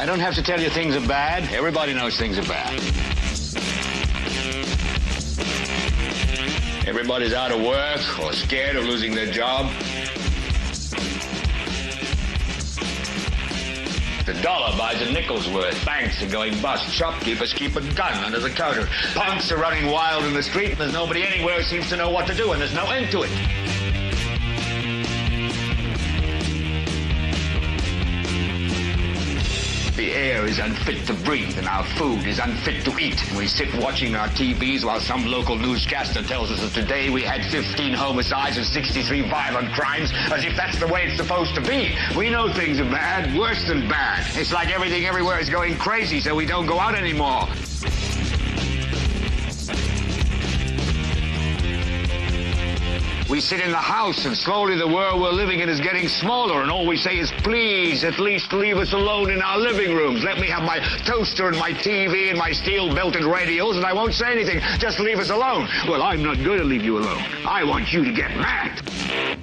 I don't have to tell you things are bad. Everybody knows things are bad. Everybody's out of work or scared of losing their job. The dollar buys a nickel's worth. Banks are going bust. Shopkeepers keep a gun under the counter. Punks are running wild in the street, and there's nobody anywhere who seems to know what to do, and there's no end to it. The air is unfit to breathe, and our food is unfit to eat. And we sit watching our TVs while some local newscaster tells us that today we had 15 homicides and 63 violent crimes, as if that's the way it's supposed to be. We know things are bad, worse than bad. It's like everything everywhere is going crazy, so we don't go out anymore. We sit in the house, and slowly the world we're living in is getting smaller, and all we say is, please, at least leave us alone in our living rooms. Let me have my toaster and my TV and my steel-belted radios, and I won't say anything. Just leave us alone. Well, I'm not going to leave you alone. I want you to get mad.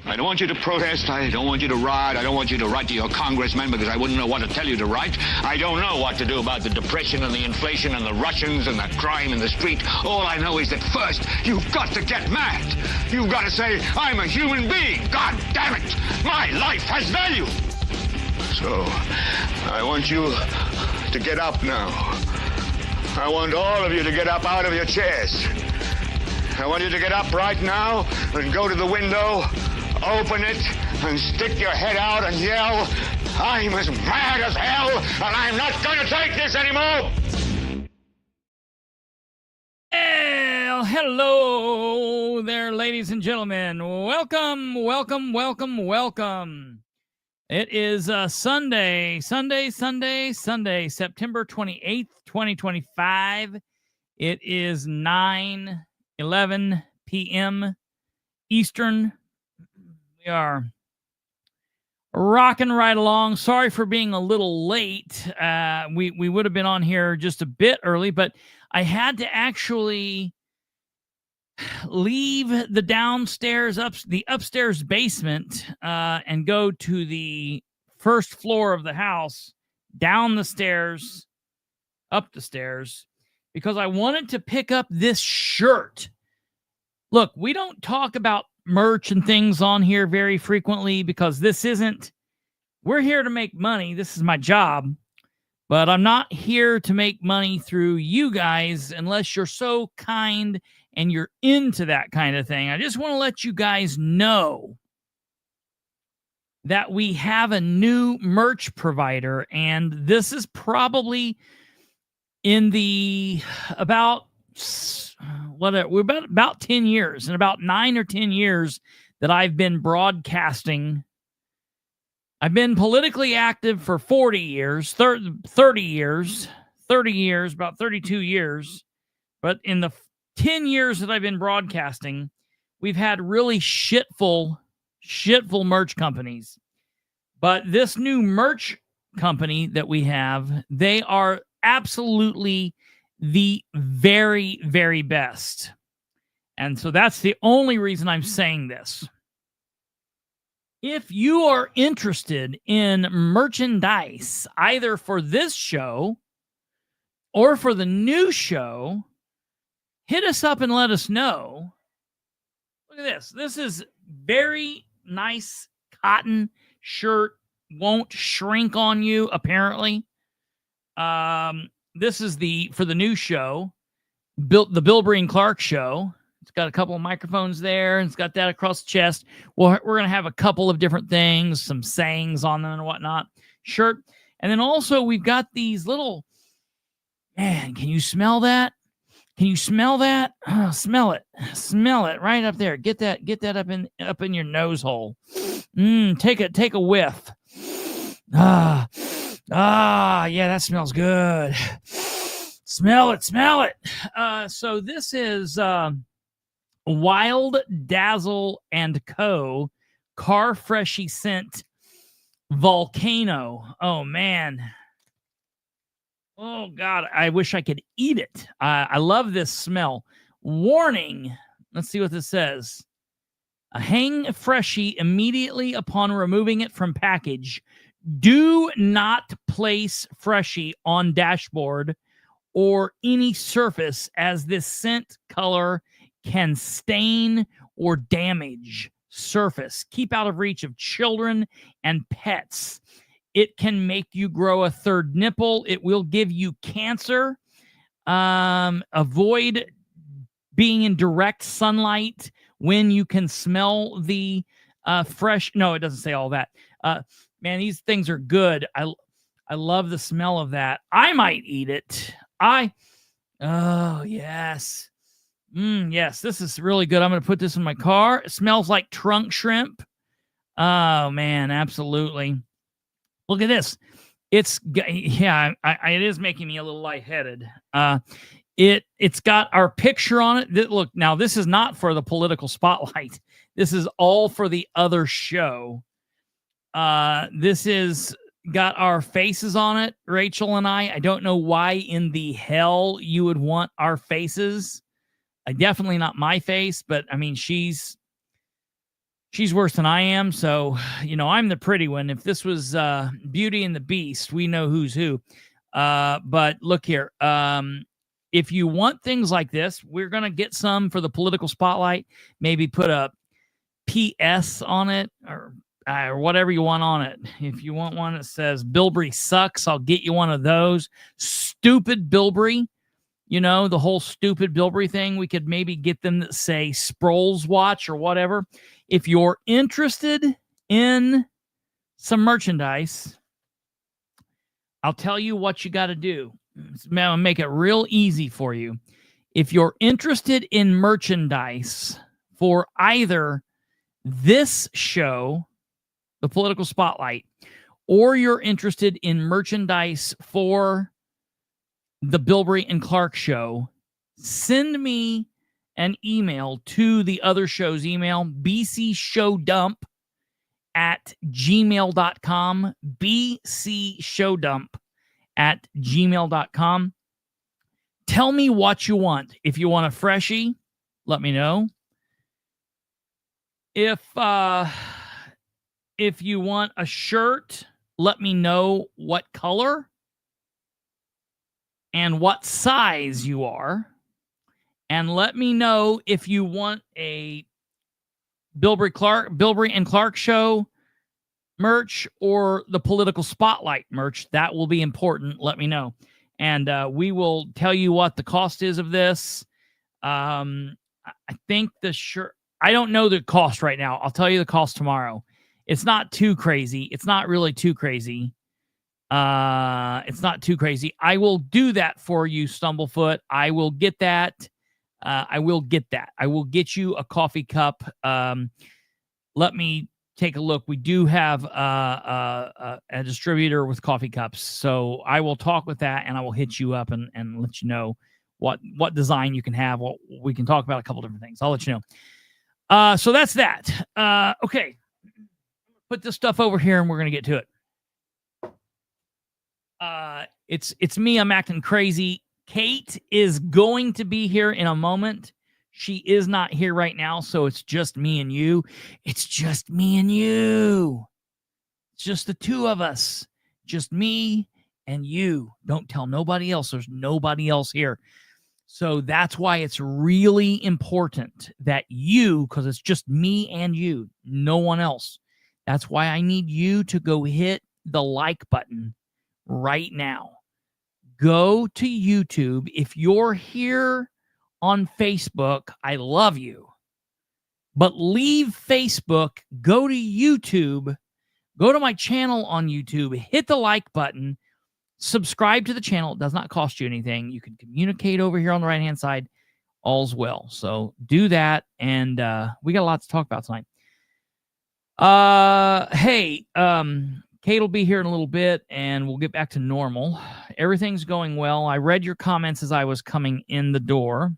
I don't want you to protest. I don't want you to riot. I don't want you to write to your congressman, because I wouldn't know what to tell you to write. I don't know what to do about the depression and the inflation and the Russians and the crime in the street. All I know is that first, you've got to get mad. You've got to say, I'm a human being. God damn it. My life has value. So, I want you to get up now. I want all of you to get up out of your chairs. I want you to get up right now and go to the window, open it, and stick your head out and yell, I'm as mad as hell, and I'm not going to take this anymore. Well, hello there, ladies and gentlemen. Welcome. It is Sunday, September 28th, 2025. It is 9:11 p.m. Eastern. We are rocking right along. Sorry for being a little late. We would have been on here just a bit early, but I had to actually leave the the upstairs basement, and go to the first floor of the house, down the stairs, up the stairs, because I wanted to pick up this shirt. Look, we don't talk about merch and things on here very frequently because we're here to make money. This is my job. But I'm not here to make money through you guys unless you're so kind and you're into that kind of thing. I just want to let you guys know that we have a new merch provider, and this is probably in the about 10 years, in about 9 or 10 years that I've been broadcasting. I've been politically active for 40 years, 30 years, about 32 years. But in the 10 years that I've been broadcasting, we've had really shitful merch companies. But this new merch company that we have, they are absolutely the very, very best. And so that's the only reason I'm saying this. If you are interested in merchandise, either for this show or for the new show, hit us up and let us know. Look at this. This is very nice cotton shirt. Won't shrink on you, apparently. This is for the new show, the Bilbrey and Clark show. It's got a couple of microphones there, and it's got that across the chest. Well, we're going to have a couple of different things, some sayings on them and whatnot. Shirt. And then also we've got these little, man, can you smell that? Can you smell that? Oh, smell it. Smell it right up there. Get that up in your nose hole. Take a whiff. Yeah, that smells good. Smell it. So this is Wild Dazzle and Co. Car Freshy Scent Volcano. Oh, man. Oh, God. I wish I could eat it. I love this smell. Warning. Let's see what this says. Hang Freshie immediately upon removing it from package. Do not place Freshie on dashboard or any surface, as this scent color can stain or damage surface. Keep out of reach of children and pets. It can make you grow a third nipple. It will give you cancer. Avoid being in direct sunlight when you can smell the fresh. No, it doesn't say all that. Man, these things are good. I love the smell of that. I might eat it. Oh, yes. Yes, this is really good. I'm going to put this in my car. It smells like trunk shrimp. Oh, man, absolutely. Look at this. It is making me a little lightheaded. It's got our picture on it. Look, now this is not for the political spotlight. This is all for the other show. This is got our faces on it, Rachel and I. I don't know why in the hell you would want our faces. Definitely not my face, but I mean, she's worse than I am. So, I'm the pretty one. If this was Beauty and the Beast, we know who's who. But look here. If you want things like this, we're going to get some for the political spotlight. Maybe put a PS on it or whatever you want on it. If you want one that says Bilbrey sucks, I'll get you one of those. Stupid Bilbrey, the whole stupid Bilbrey thing. We could maybe get them that say Sproles Watch or whatever. If you're interested in some merchandise, I'll tell you what you got to do. I'll make it real easy for you. If you're interested in merchandise for either this show, the Political Spotlight, or you're interested in merchandise for the Bilbrey and Clark show, send me an email to the other show's email, bcshowdump@gmail.com, bcshowdump@gmail.com. Tell me what you want. If you want a freshie, let me know. If you want a shirt, let me know what color and what size you are. And let me know if you want a Bilbrey and Clark show merch or the Political Spotlight merch. That will be important. Let me know. And we will tell you what the cost is of this. I think the shirt, I don't know the cost right now. I'll tell you the cost tomorrow. It's not too crazy. It's not really too crazy. It's not too crazy. I will do that for you, Stumblefoot. I will get that. I will get you a coffee cup. Let me take a look. We do have a distributor with coffee cups. So I will talk with that and I will hit you up and let you know what design you can have. What we can talk about a couple different things. I'll let you know. So that's that. Okay. Put this stuff over here and we're going to get to it. It's me. I'm acting crazy. Kate is going to be here in a moment. She is not here right now, so it's just me and you. It's just me and you. It's just the two of us. Just me and you. Don't tell nobody else. There's nobody else here. So that's why it's really important that you, because it's just me and you, no one else. That's why I need you to go hit the like button right now. Go to YouTube. If you're here on Facebook, I love you. But leave Facebook, go to YouTube, go to my channel on YouTube, hit the like button, subscribe to the channel. It does not cost you anything. You can communicate over here on the right-hand side. All's well. So do that, and we got a lot to talk about tonight. Hey, Kate will be here in a little bit, and we'll get back to normal. Everything's going well. I read your comments as I was coming in the door.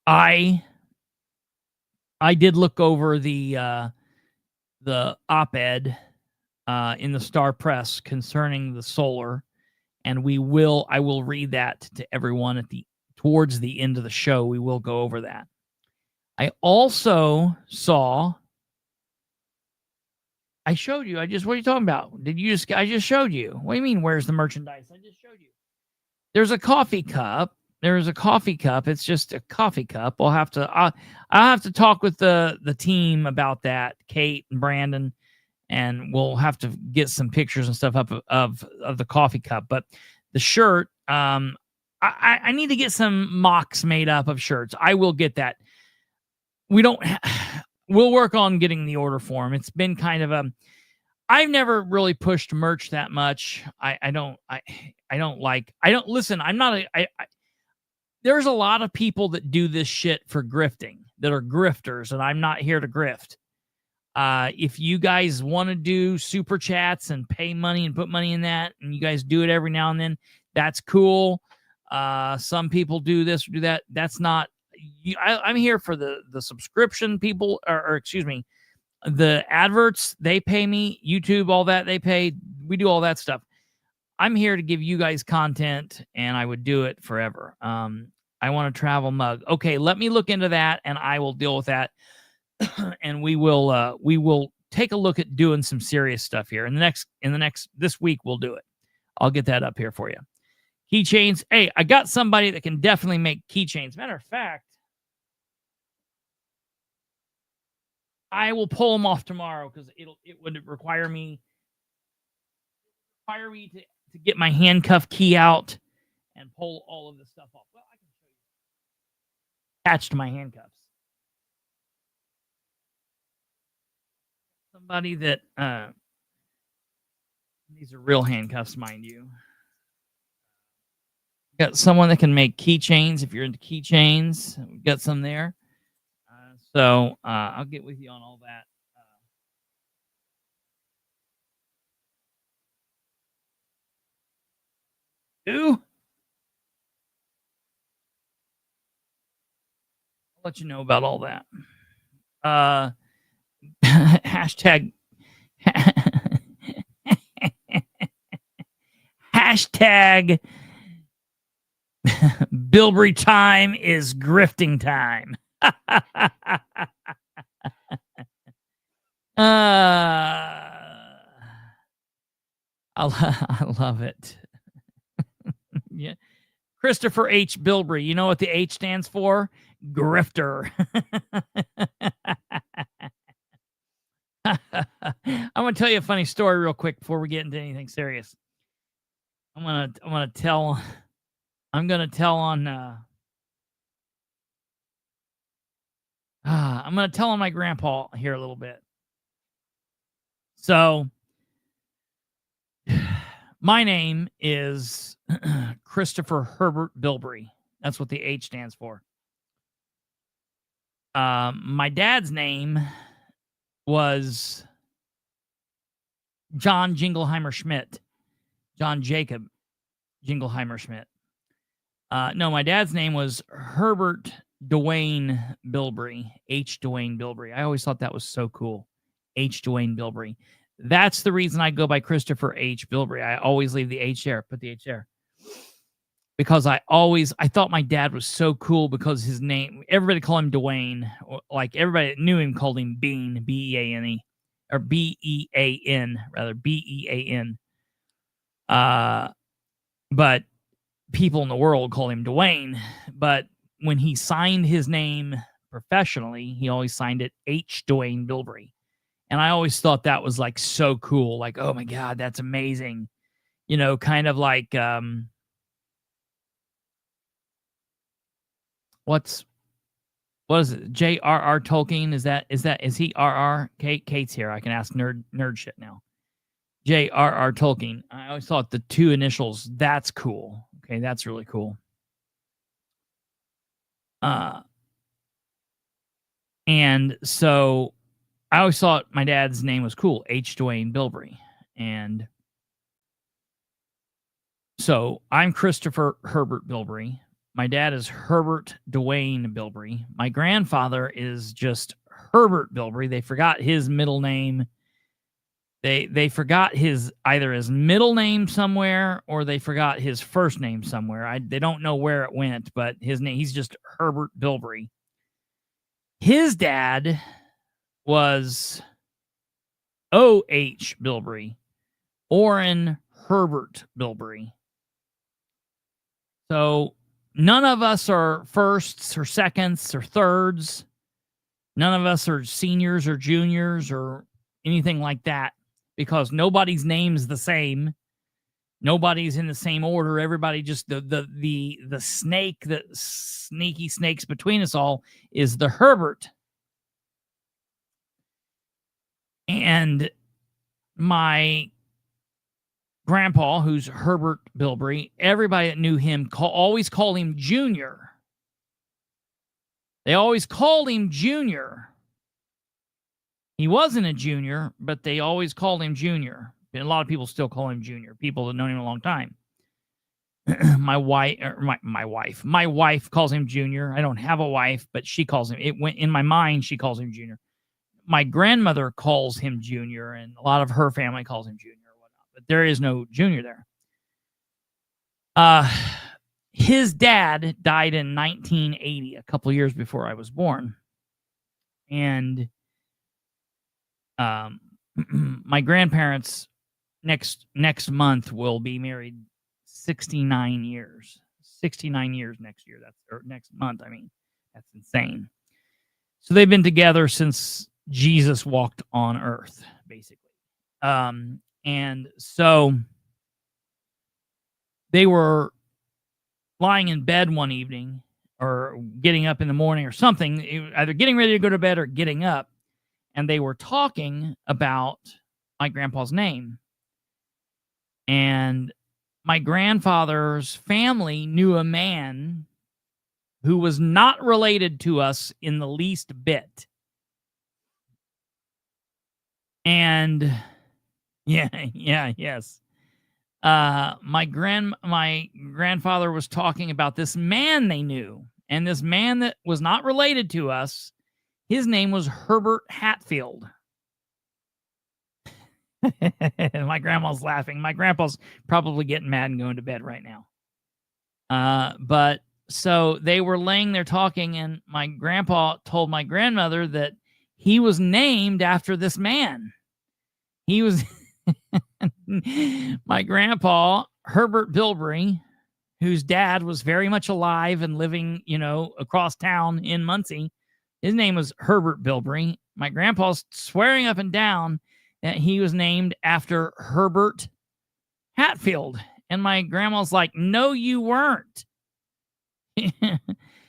I did look over the op-ed in the Star Press concerning the solar, and I will read that to everyone towards the end of the show. We will go over that. I also saw I showed you. What are you talking about? I just showed you. What do you mean, where's the merchandise? I just showed you. There's a coffee cup. It's just a coffee cup. I'll have to talk with the team about that, Kate and Brandon, and we'll have to get some pictures and stuff up of the coffee cup. But the shirt, I need to get some mocks made up of shirts. I will get that. We'll work on getting the order form. It's been kind of I've never really pushed merch that much. There's a lot of people that do this shit for grifting, that are grifters, and I'm not here to grift. If you guys want to do super chats and pay money and put money in that, and you guys do it every now and then, that's cool. Some people do this or do that. That's not. I'm here for the subscription people, or excuse me, the adverts. They pay me. YouTube, all that they pay. We do all that stuff. I'm here to give you guys content, and I would do it forever. I want a travel mug. Okay, let me look into that, and I will deal with that. And we will take a look at doing some serious stuff here. This week we'll do it. I'll get that up here for you. Keychains. Hey, I got somebody that can definitely make keychains. Matter of fact, I will pull them off tomorrow because it would require me to get my handcuff key out and pull all of this stuff off. Well, I can show you. Attached to my handcuffs. Somebody that these are real handcuffs, mind you. Got someone that can make keychains. If you're into keychains, we've got some there. So I'll get with you on all that. I'll let you know about all that. Hashtag Bilbrey time is grifting time. I love it. Yeah. Kristopher H. Bilbrey. You know what the H stands for? Grifter. I'm gonna tell you a funny story real quick before we get into anything serious. I'm gonna tell on I'm gonna tell on my grandpa here a little bit. So my name is Kristopher Herbert Bilbrey. That's what the H stands for. My dad's name was John Jingleheimer Schmidt. John Jacob Jingleheimer Schmidt. No, my dad's name was Herbert Dwayne Bilbrey. H. Dwayne Bilbrey. I always thought that was so cool. H. Dwayne Bilbrey. That's the reason I go by Kristopher H. Bilbrey. I always leave the H there. Put the H there. Because I thought my dad was so cool because his name, everybody called him Dwayne. Like everybody that knew him called him Bean, B-E-A-N-E. Or B-E-A-N, rather, B-E-A-N. But people in the world call him Dwayne. But when he signed his name professionally, he always signed it H. Dwayne Bilbrey. And I always thought that was like so cool. Like, oh my God, that's amazing. You know, kind of like what is it? J.R.R. Tolkien? Is he R.R.? Kate's here. I can ask nerd shit now. J.R.R. Tolkien. I always thought the two initials, that's cool. Okay, that's really cool. And so I always thought my dad's name was cool, H. Dwayne Bilbrey. And so I'm Kristopher Herbert Bilbrey. My dad is Herbert Dwayne Bilbrey. My grandfather is just Herbert Bilbrey. They forgot his middle name. They forgot either his middle name somewhere or they forgot his first name somewhere. They don't know where it went, but his name, he's just Herbert Bilbrey. His dad was O.H. Bilbrey, Orrin Herbert Bilbrey. So none of us are firsts or seconds or thirds. None of us are seniors or juniors or anything like that, because nobody's name's the same. Nobody's in the same order. Everybody just the snake that sneaky snakes between us all is the Herbert. And my grandpa, who's Herbert Bilbrey, everybody that knew him always called him Junior. They always called him Junior. He wasn't a junior, but they always called him Junior. And a lot of people still call him Junior, people that know him a long time. My wife calls him Junior. I don't have a wife, but she calls him. It went in my mind. She calls him Junior. My grandmother calls him Junior, and a lot of her family calls him Junior or whatnot. But there is no Junior there. His dad died in 1980, a couple years before I was born, and my grandparents next month will be married 69 years. 69 years next year. Or next month, I mean. That's insane. So they've been together since Jesus walked on earth, basically. And so they were lying in bed one evening or getting up in the morning or something, either getting ready to go to bed or getting up, and they were talking about my grandpa's name. And my grandfather's family knew a man who was not related to us in the least bit. And yes. My grandfather was talking about this man they knew, and this man that was not related to us, his name was Herbert Hatfield. And my grandma's laughing. My grandpa's probably getting mad and going to bed right now. But so they were laying there talking, and my grandpa told my grandmother that he was named after this man. He was my grandpa, Herbert Bilbrey, whose dad was very much alive and living, across town in Muncie. His name was Herbert Bilbrey. My grandpa's swearing up and down that he was named after Herbert Hatfield. And my grandma's like, no, you weren't.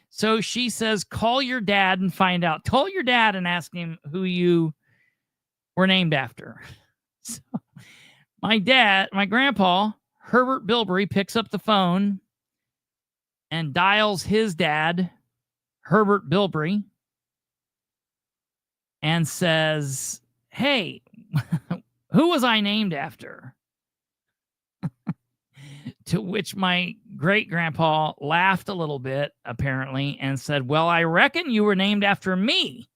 So she says, call your dad and find out. Call your dad and ask him who you were named after. So my grandpa, Herbert Bilbrey, picks up the phone and dials his dad, Herbert Bilbrey, and says, hey, who was I named after? To which my great-grandpa laughed a little bit, apparently, and said, well, I reckon you were named after me.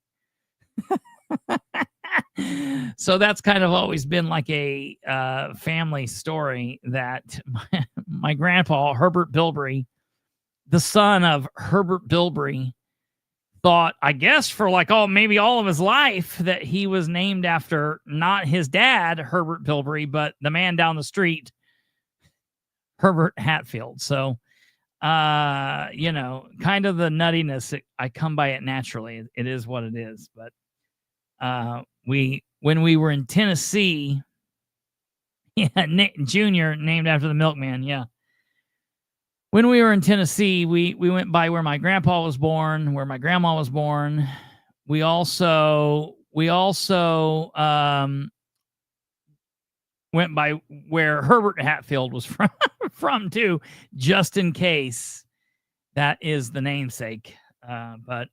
So that's kind of always been like a family story that my grandpa, Herbert Bilbrey, the son of Herbert Bilbrey, thought, I guess for maybe all of his life, that he was named after not his dad, Herbert Bilbrey, but the man down the street, Herbert Hatfield. So, kind of the nuttiness, I come by it naturally. It is what it is. But when we were in Tennessee, Nick Jr., named after the milkman, yeah. When we were in Tennessee, we went by where my grandpa was born, where my grandma was born. We also went by where Herbert Hatfield was from too, just in case that is the namesake. But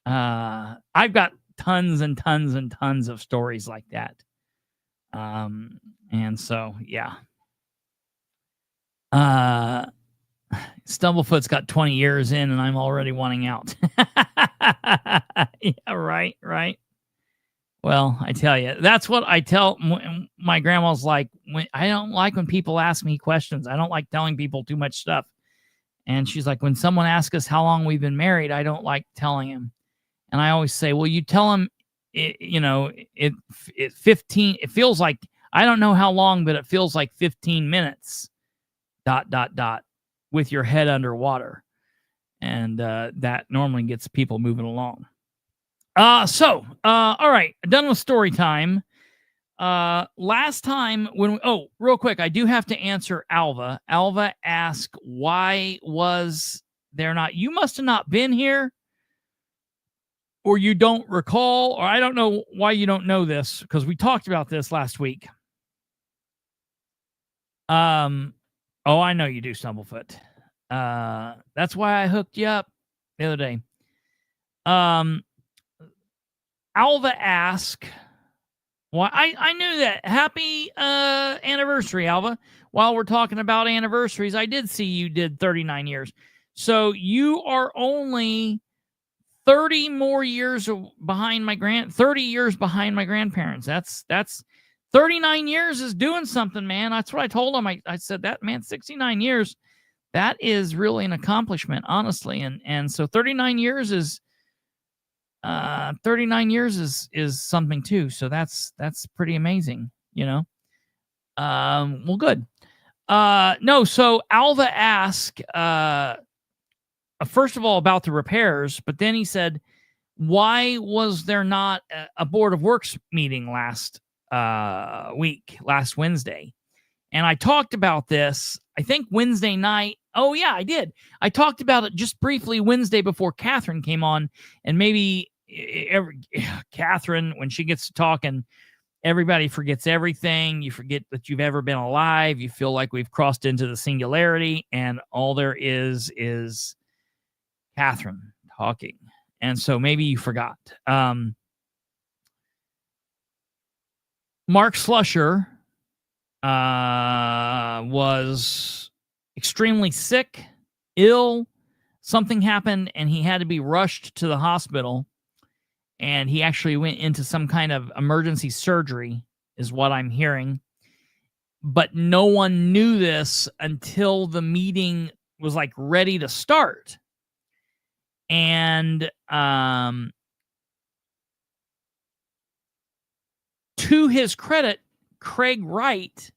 I've got tons and tons and tons of stories like that. And so, yeah. Stumblefoot's got 20 years in, and I'm already wanting out. Yeah, right. Well, I tell you, that's what I tell my grandma's like. I don't like when people ask me questions. I don't like telling people too much stuff. And she's like, when someone asks us how long we've been married, I don't like telling him. And I always say, well, you tell him it 15. It feels like, I don't know how long, but it feels like 15 minutes. ... with your head underwater, and that normally gets people moving along. All right, done with story time. Last time real quick, I do have to answer Alva. Alva asked, why was there not, you must have not been here, or you don't recall, or I don't know why you don't know this, because we talked about this last week. Oh, I know you do, Stumblefoot. That's why I hooked you up the other day. Alva asked, well, I knew that. Happy anniversary, Alva. While we're talking about anniversaries, I did see you did 39 years. So you are only 30 more years behind 30 years behind my grandparents. That's 39 years is doing something, man. That's what I told them. I said that, man, 69 years, that is really an accomplishment, honestly. And so 39 years is 39 years is something too. So that's pretty amazing, Well, good. No, so Alva asked first of all about the repairs, but then he said, why was there not a Board of Works meeting last Wednesday? And I talked about this, I think Wednesday night. Oh yeah, I did. I talked about it just briefly Wednesday before Catherine came on, and maybe Catherine, when she gets to talking, everybody forgets everything. You forget that you've ever been alive. You feel like we've crossed into the singularity, and all there is Catherine talking. And so maybe you forgot. Mark Slusher was extremely sick, ill. Something happened, and he had to be rushed to the hospital. And he actually went into some kind of emergency surgery, is what I'm hearing. But no one knew this until the meeting was like ready to start. And to his credit, Craig Wright,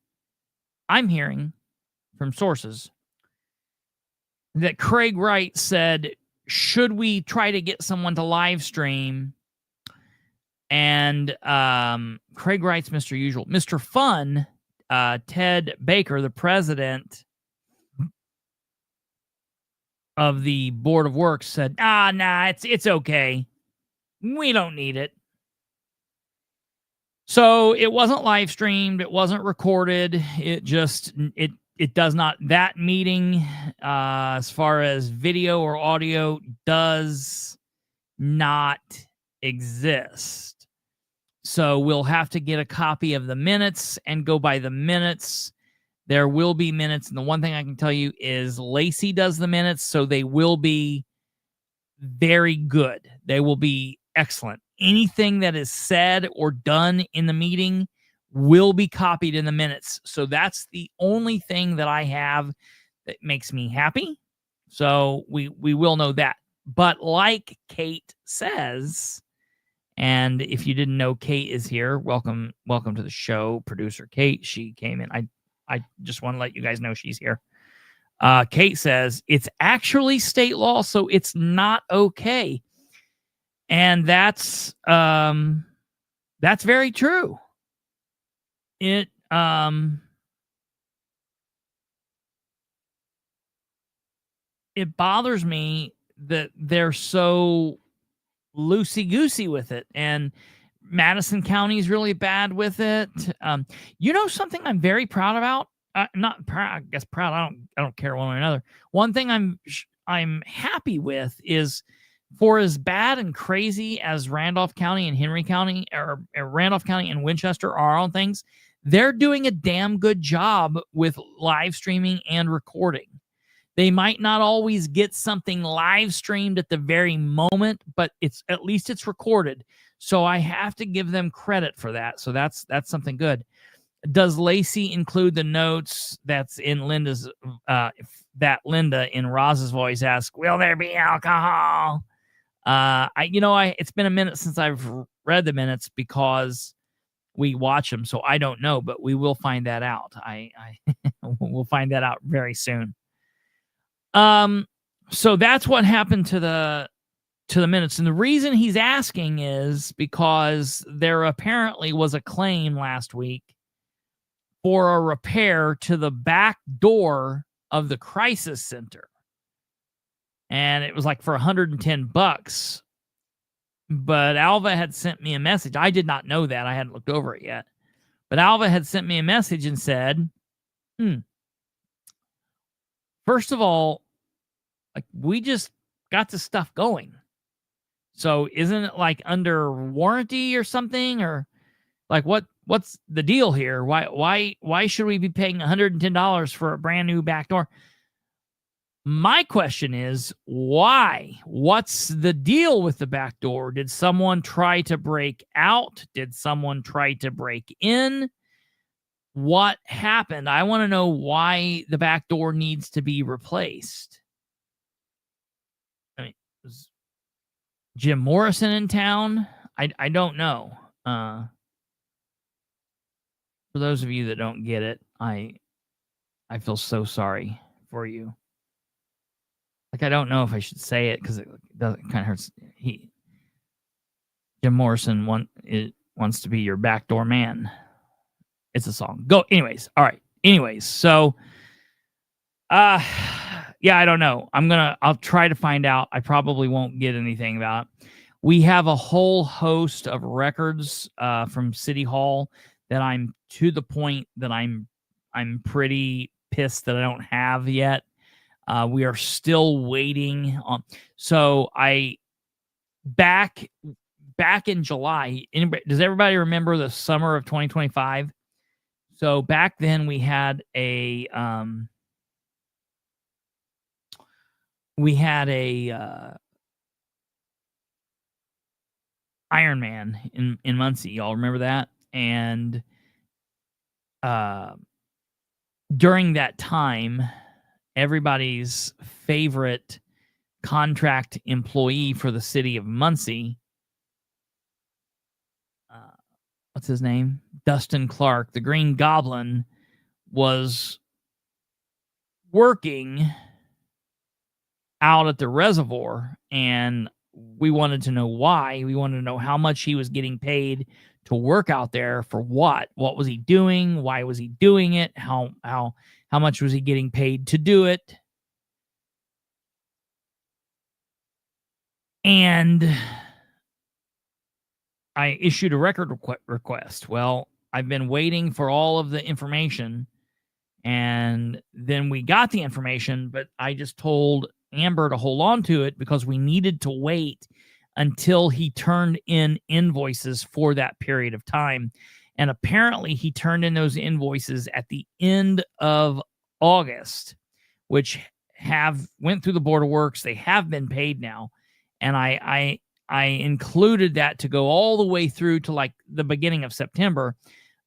I'm hearing from sources that Craig Wright said, should we try to get someone to live stream? And Craig Wright's Mr. Usual. Mr. Fun, Ted Baker, the president of the Board of Works, said, nah, it's okay. We don't need it. So it wasn't live streamed. It wasn't recorded. It does not, that meeting, as far as video or audio, does not exist. So we'll have to get a copy of the minutes and go by the minutes. There will be minutes. And the one thing I can tell you is Lacey does the minutes, so they will be very good. They will be excellent. Anything that is said or done in the meeting will be copied in the minutes. So that's the only thing that I have that makes me happy. So we will know that. But like Kate says, and if you didn't know, Kate is here. Welcome to the show, producer Kate. She came in. I just want to let you guys know she's here. Kate says it's actually state law, so it's not okay. And that's very true. It bothers me that they're so loosey-goosey with it, and Madison County is really bad with it. Something I'm very proud about? Not proud, I guess proud. I don't care one way or another. One thing I'm happy with is, for as bad and crazy as Randolph County and Henry County, or Randolph County and Winchester are on things, they're doing a damn good job with live streaming and recording. They might not always get something live streamed at the very moment, but at least it's recorded. So I have to give them credit for that. So that's something good. Does Lacey include the notes that's in Linda's, that Linda in Roz's voice asks, will there be alcohol? It's been a minute since I've read the minutes because we watch them, so I don't know, but we will find that out. I we'll find that out very soon. So that's what happened to the minutes, and the reason he's asking is because there apparently was a claim last week for a repair to the back door of the crisis center, and it was like for $110. But Alva had sent me a message. I did not know that. I hadn't looked over it yet. But Alva had sent me a message and said, first of all, like, we just got the stuff going. So isn't it like under warranty or something? Or like what's the deal here? Why should we be paying $110 for a brand new back door? My question is, why? What's the deal with the back door? Did someone try to break out? Did someone try to break in? What happened? I want to know why the back door needs to be replaced. I mean, is Jim Morrison in town? I don't know. For those of you that don't get it, I feel so sorry for you. Like, I don't know if I should say it because it doesn't kind of hurts. Jim Morrison wants to be your backdoor man. It's a song. Go. Anyways. All right. Anyways. So, yeah, I don't know. I'll try to find out. I probably won't get anything about it. We have a whole host of records from City Hall that I'm to the point that I'm pretty pissed that I don't have yet. We are still waiting on. So back in July. Does everybody remember the summer of 2025? So back then we had a Iron Man in Muncie. Y'all remember that? And during that time, everybody's favorite contract employee for the city of Muncie, what's his name? Dustin Clark, the Green Goblin, was working out at the reservoir, and we wanted to know why. We wanted to know how much he was getting paid to work out there for what? What was he doing? Why was he doing it? How much was he getting paid to do it? And I issued a record request. Well, I've been waiting for all of the information, and then we got the information, but I just told Amber to hold on to it because we needed to wait until he turned in invoices for that period of time. And apparently he turned in those invoices at the end of August, which went through the Board of Works. They have been paid now. And I included that to go all the way through to like the beginning of September,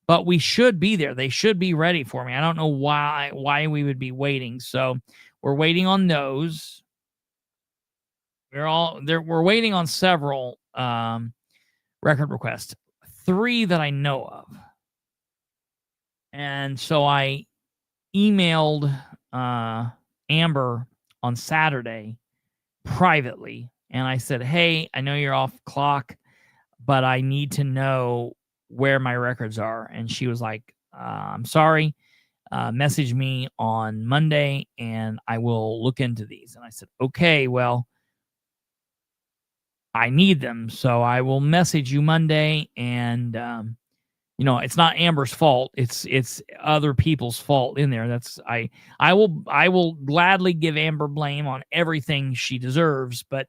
but we should be there. They should be ready for me. I don't know why we would be waiting. So we're waiting on those. We're waiting on several record requests, 3 that I know of. And so I emailed Amber on Saturday privately, and I said, hey, I know you're off clock, but I need to know where my records are. And she was like, I'm sorry. Message me on Monday, and I will look into these. And I said, okay, well, I need them, so I will message you Monday. And it's not Amber's fault; it's other people's fault in there. I will gladly give Amber blame on everything she deserves, but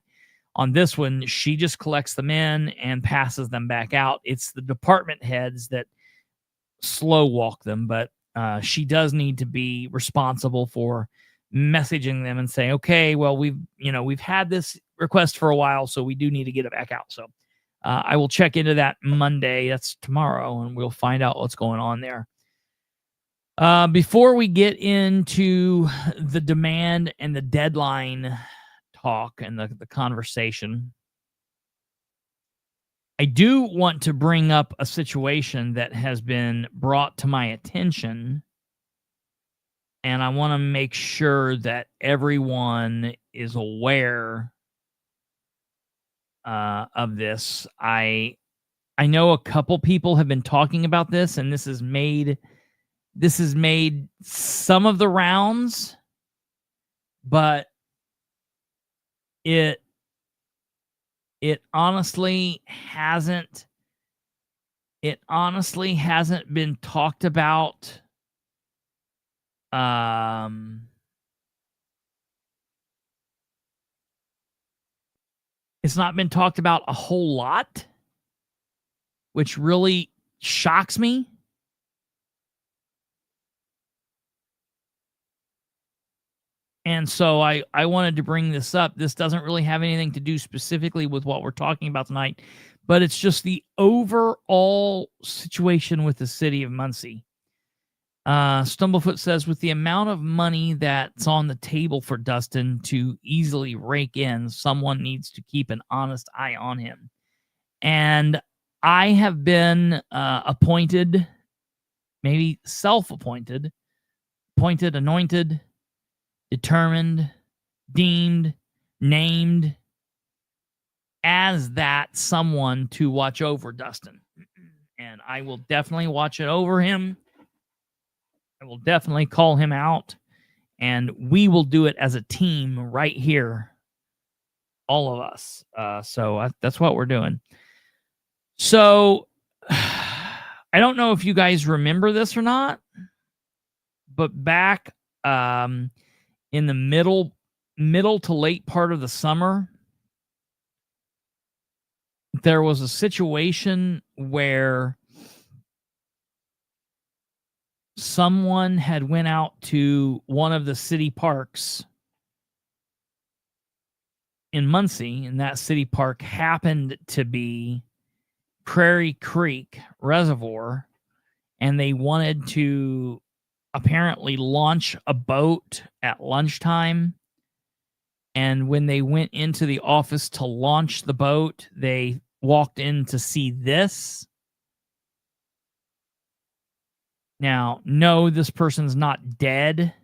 on this one, she just collects them in and passes them back out. It's the department heads that slow walk them, but she does need to be responsible for messaging them and saying, okay, well, we've had this request for a while, so we do need to get it back out. So I will check into that Monday. That's tomorrow, and we'll find out what's going on there. Before we get into the demand and the deadline talk and the conversation, I do want to bring up a situation that has been brought to my attention, and I want to make sure that everyone is aware of this. I know a couple people have been talking about this, and this has made some of the rounds, but it honestly hasn't been talked about. It's not been talked about a whole lot, which really shocks me. And so I wanted to bring this up. This doesn't really have anything to do specifically with what we're talking about tonight, but it's just the overall situation with the city of Muncie. Stumblefoot says, with the amount of money that's on the table for Dustin to easily rake in, someone needs to keep an honest eye on him. And I have been appointed, maybe self-appointed, appointed, anointed, determined, deemed, named as that someone to watch over Dustin. And I will definitely watch it over him. I will definitely call him out, and we will do it as a team right here, all of us. So that's what we're doing. So I don't know if you guys remember this or not, but back in the middle to late part of the summer, there was a situation where someone had went out to one of the city parks in Muncie, and that city park happened to be Prairie Creek Reservoir, and they wanted to apparently launch a boat at lunchtime. And when they went into the office to launch the boat, they walked in to see this. Now, no, this person's not dead.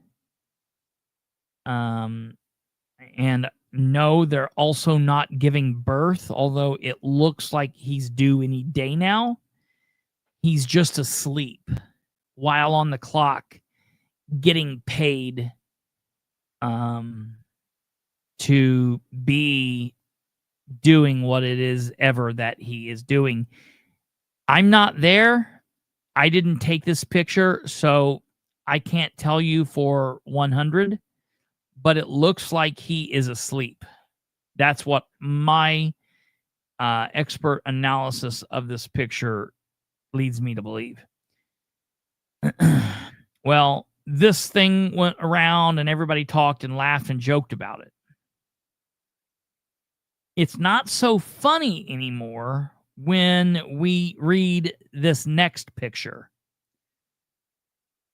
And no, they're also not giving birth, although it looks like he's due any day now. He's just asleep while on the clock getting paid to be doing what it is ever that he is doing. I'm not there. I didn't take this picture, so I can't tell you for 100, but it looks like he is asleep. That's what my expert analysis of this picture leads me to believe. Well, this thing went around and everybody talked and laughed and joked about it. It's not so funny anymore when we read this next picture.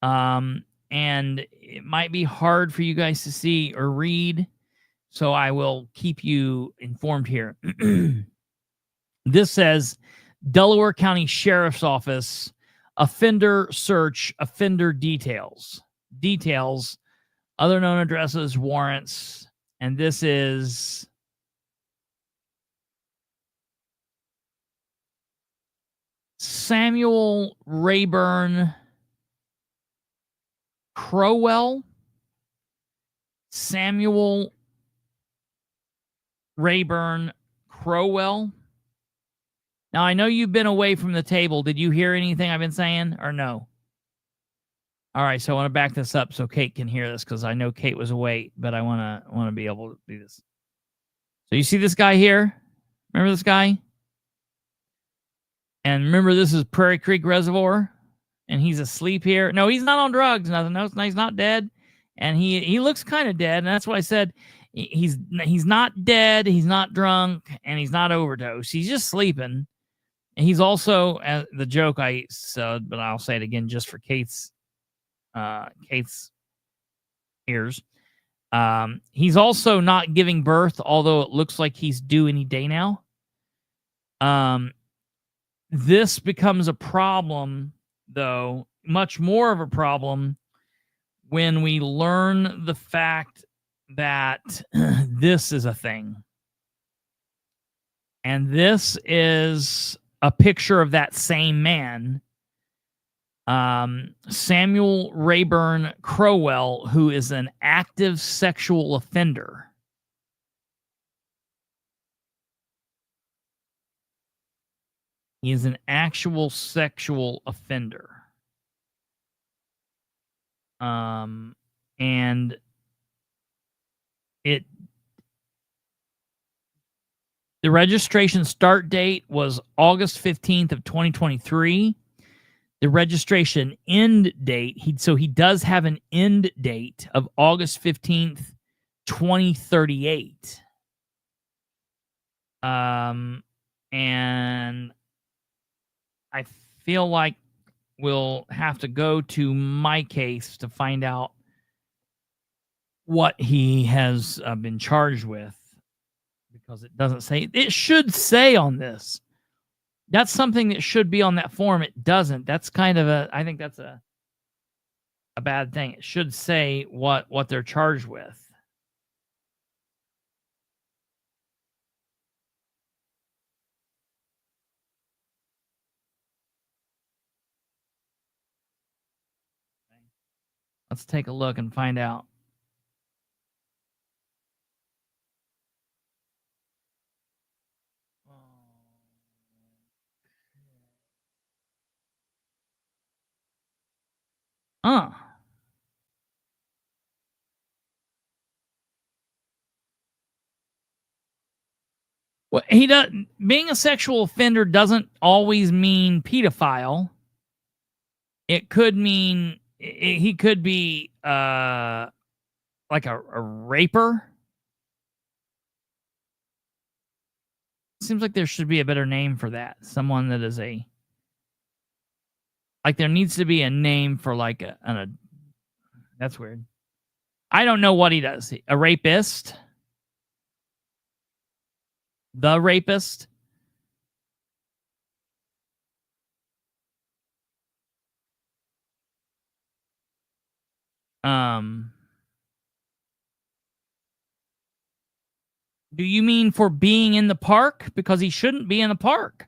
And it might be hard for you guys to see or read, so I will keep you informed here. This says, Delaware County Sheriff's Office, offender search, offender details. Details, other known addresses, warrants, and this is Samuel Rayburn Crowell. Samuel Rayburn Crowell. Now, I know you've been away from the table. Did you hear anything I've been saying or no? All right, so I want to back this up so Kate can hear this because I know Kate was away, but I want to be able to do this. So you see this guy here? Remember this guy? And remember, this is Prairie Creek Reservoir, and he's asleep here. No, he's not on drugs. Nothing. No, he's not dead, and he looks kind of dead. And that's why I said he's not dead. He's not drunk, and he's not overdosed. He's just sleeping. And he's also the joke I said, but I'll say it again just for Kate's ears. He's also not giving birth, although it looks like he's due any day now. This becomes a problem, though, much more of a problem when we learn the fact that this is a thing. And this is a picture of that same man, Samuel Rayburn Crowell, who is an active sexual offender. He is an actual sexual offender. And the registration start date was August 15th of 2023. The registration end date, he does have an end date of August 15th, 2038. And I feel like we'll have to go to my case to find out what he has been charged with, because it doesn't say. It should say on this. That's something that should be on that form. It doesn't. That's kind of I think that's a bad thing. It should say what they're charged with. Let's take a look and find out. Well, he does. Being a sexual offender doesn't always mean pedophile. It could mean he could be like a raper. Seems like there should be a better name for that. Someone that is there needs to be a name for like a that's weird. I don't know what he does. A rapist? The rapist? Do you mean for being in the park? Because he shouldn't be in the park.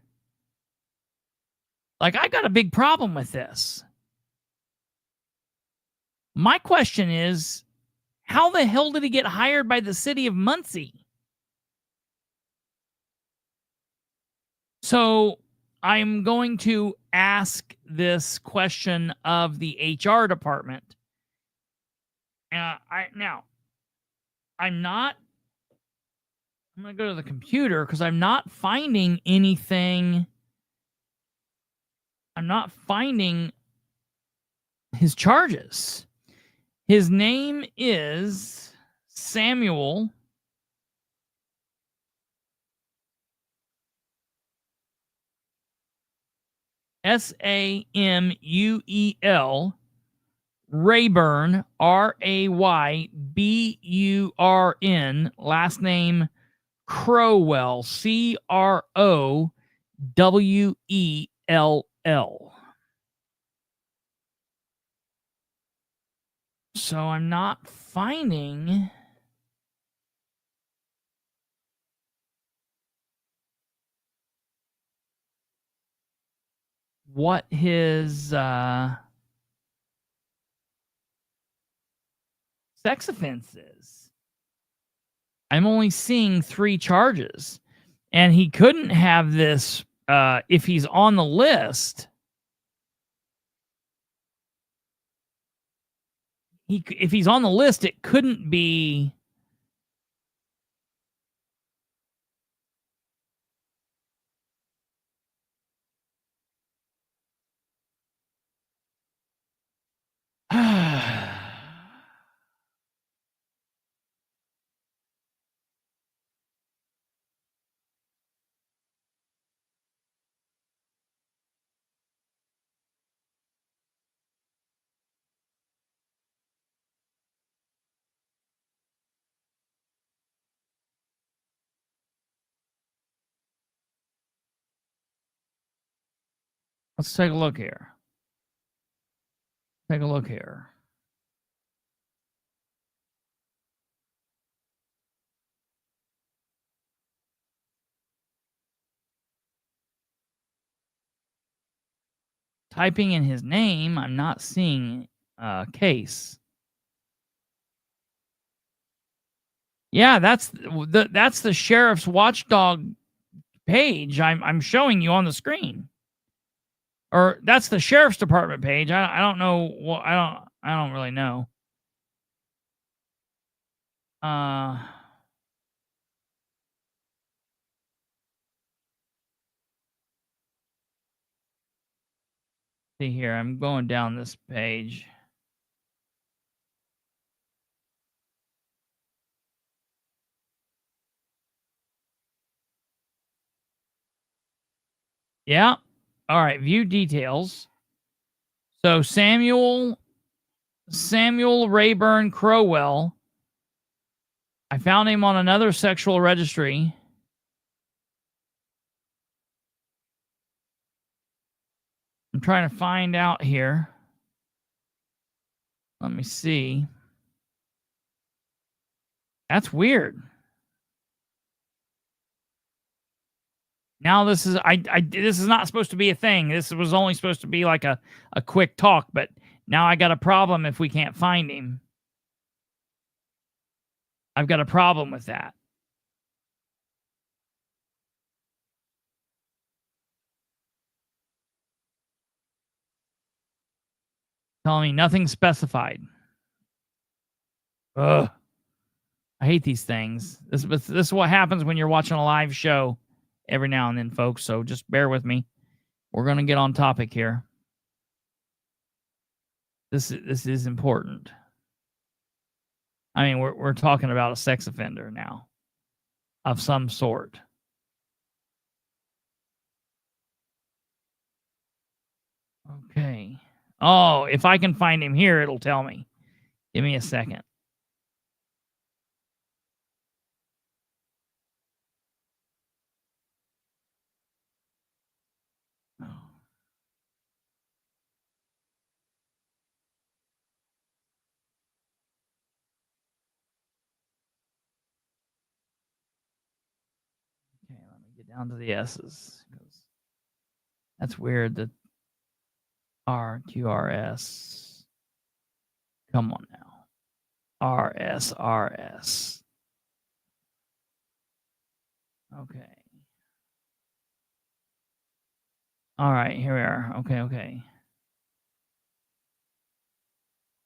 Like, I got a big problem with this. My question is, how the hell did he get hired by the city of Muncie? So I'm going to ask this question of the HR department. I'm going to go to the computer because I'm not finding anything. I'm not finding his charges. His name is Samuel Samuel Rayburn, Rayburn, last name Crowell, Crowell. So I'm not finding what his sex offense is. I'm only seeing 3 charges, and he couldn't have this if he's on the list. If he's on the list, it couldn't be. Let's take a look here. Take a look here. Typing in his name, I'm not seeing a case. Yeah, that's the sheriff's watchdog page I'm showing you on the screen. Or that's the sheriff's department page. I don't know what I don't really know. See here, I'm going down this page. Yeah. All right, view details. So Samuel Rayburn Crowell. I found him on another sexual registry. I'm trying to find out here. Let me see. That's weird. Now this is this is not supposed to be a thing. This was only supposed to be like a quick talk, but now I got a problem if we can't find him. I've got a problem with that. Telling me nothing specified. Ugh. I hate these things. This is what happens when you're watching a live show every now and then, folks. So just bear with me. We're going to get on topic here. This is important. I mean, we're talking about a sex offender now of some sort. Okay. Oh, if I can find him here, it'll tell me. Give me a second. Okay, let me get down to the S's. That's weird that RQRS. Come on now. RSRS. Okay. All right, here we are. Okay.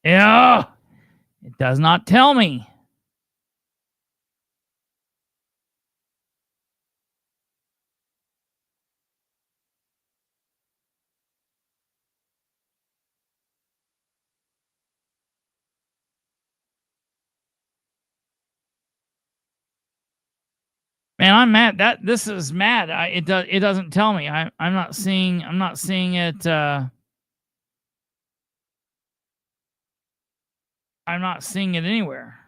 Yeah. It does not tell me. Man, I'm mad. This is mad. It doesn't tell me. I'm not seeing it. I'm not seeing it anywhere.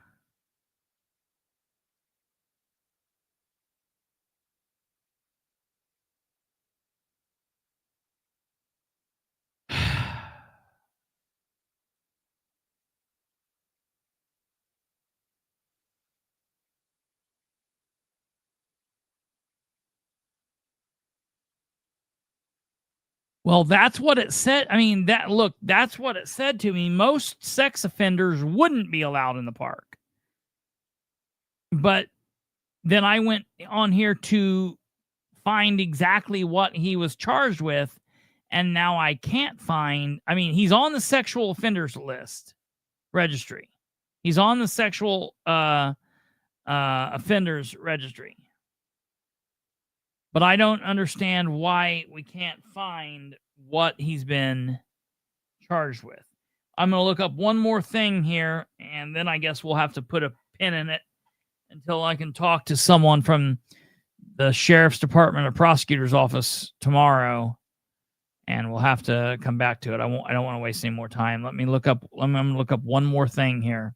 Well, that's what it said. I mean, that's what it said to me. Most sex offenders wouldn't be allowed in the park. But then I went on here to find exactly what he was charged with, and now I can't find. I mean, he's on the sexual offenders list registry. He's on the sexual offenders registry. But I don't understand why we can't find what he's been charged with. I'm going to look up one more thing here, and then I guess we'll have to put a pin in it until I can talk to someone from the sheriff's department or prosecutor's office tomorrow, and we'll have to come back to it. I don't want to waste any more time. I'm going to look up one more thing here,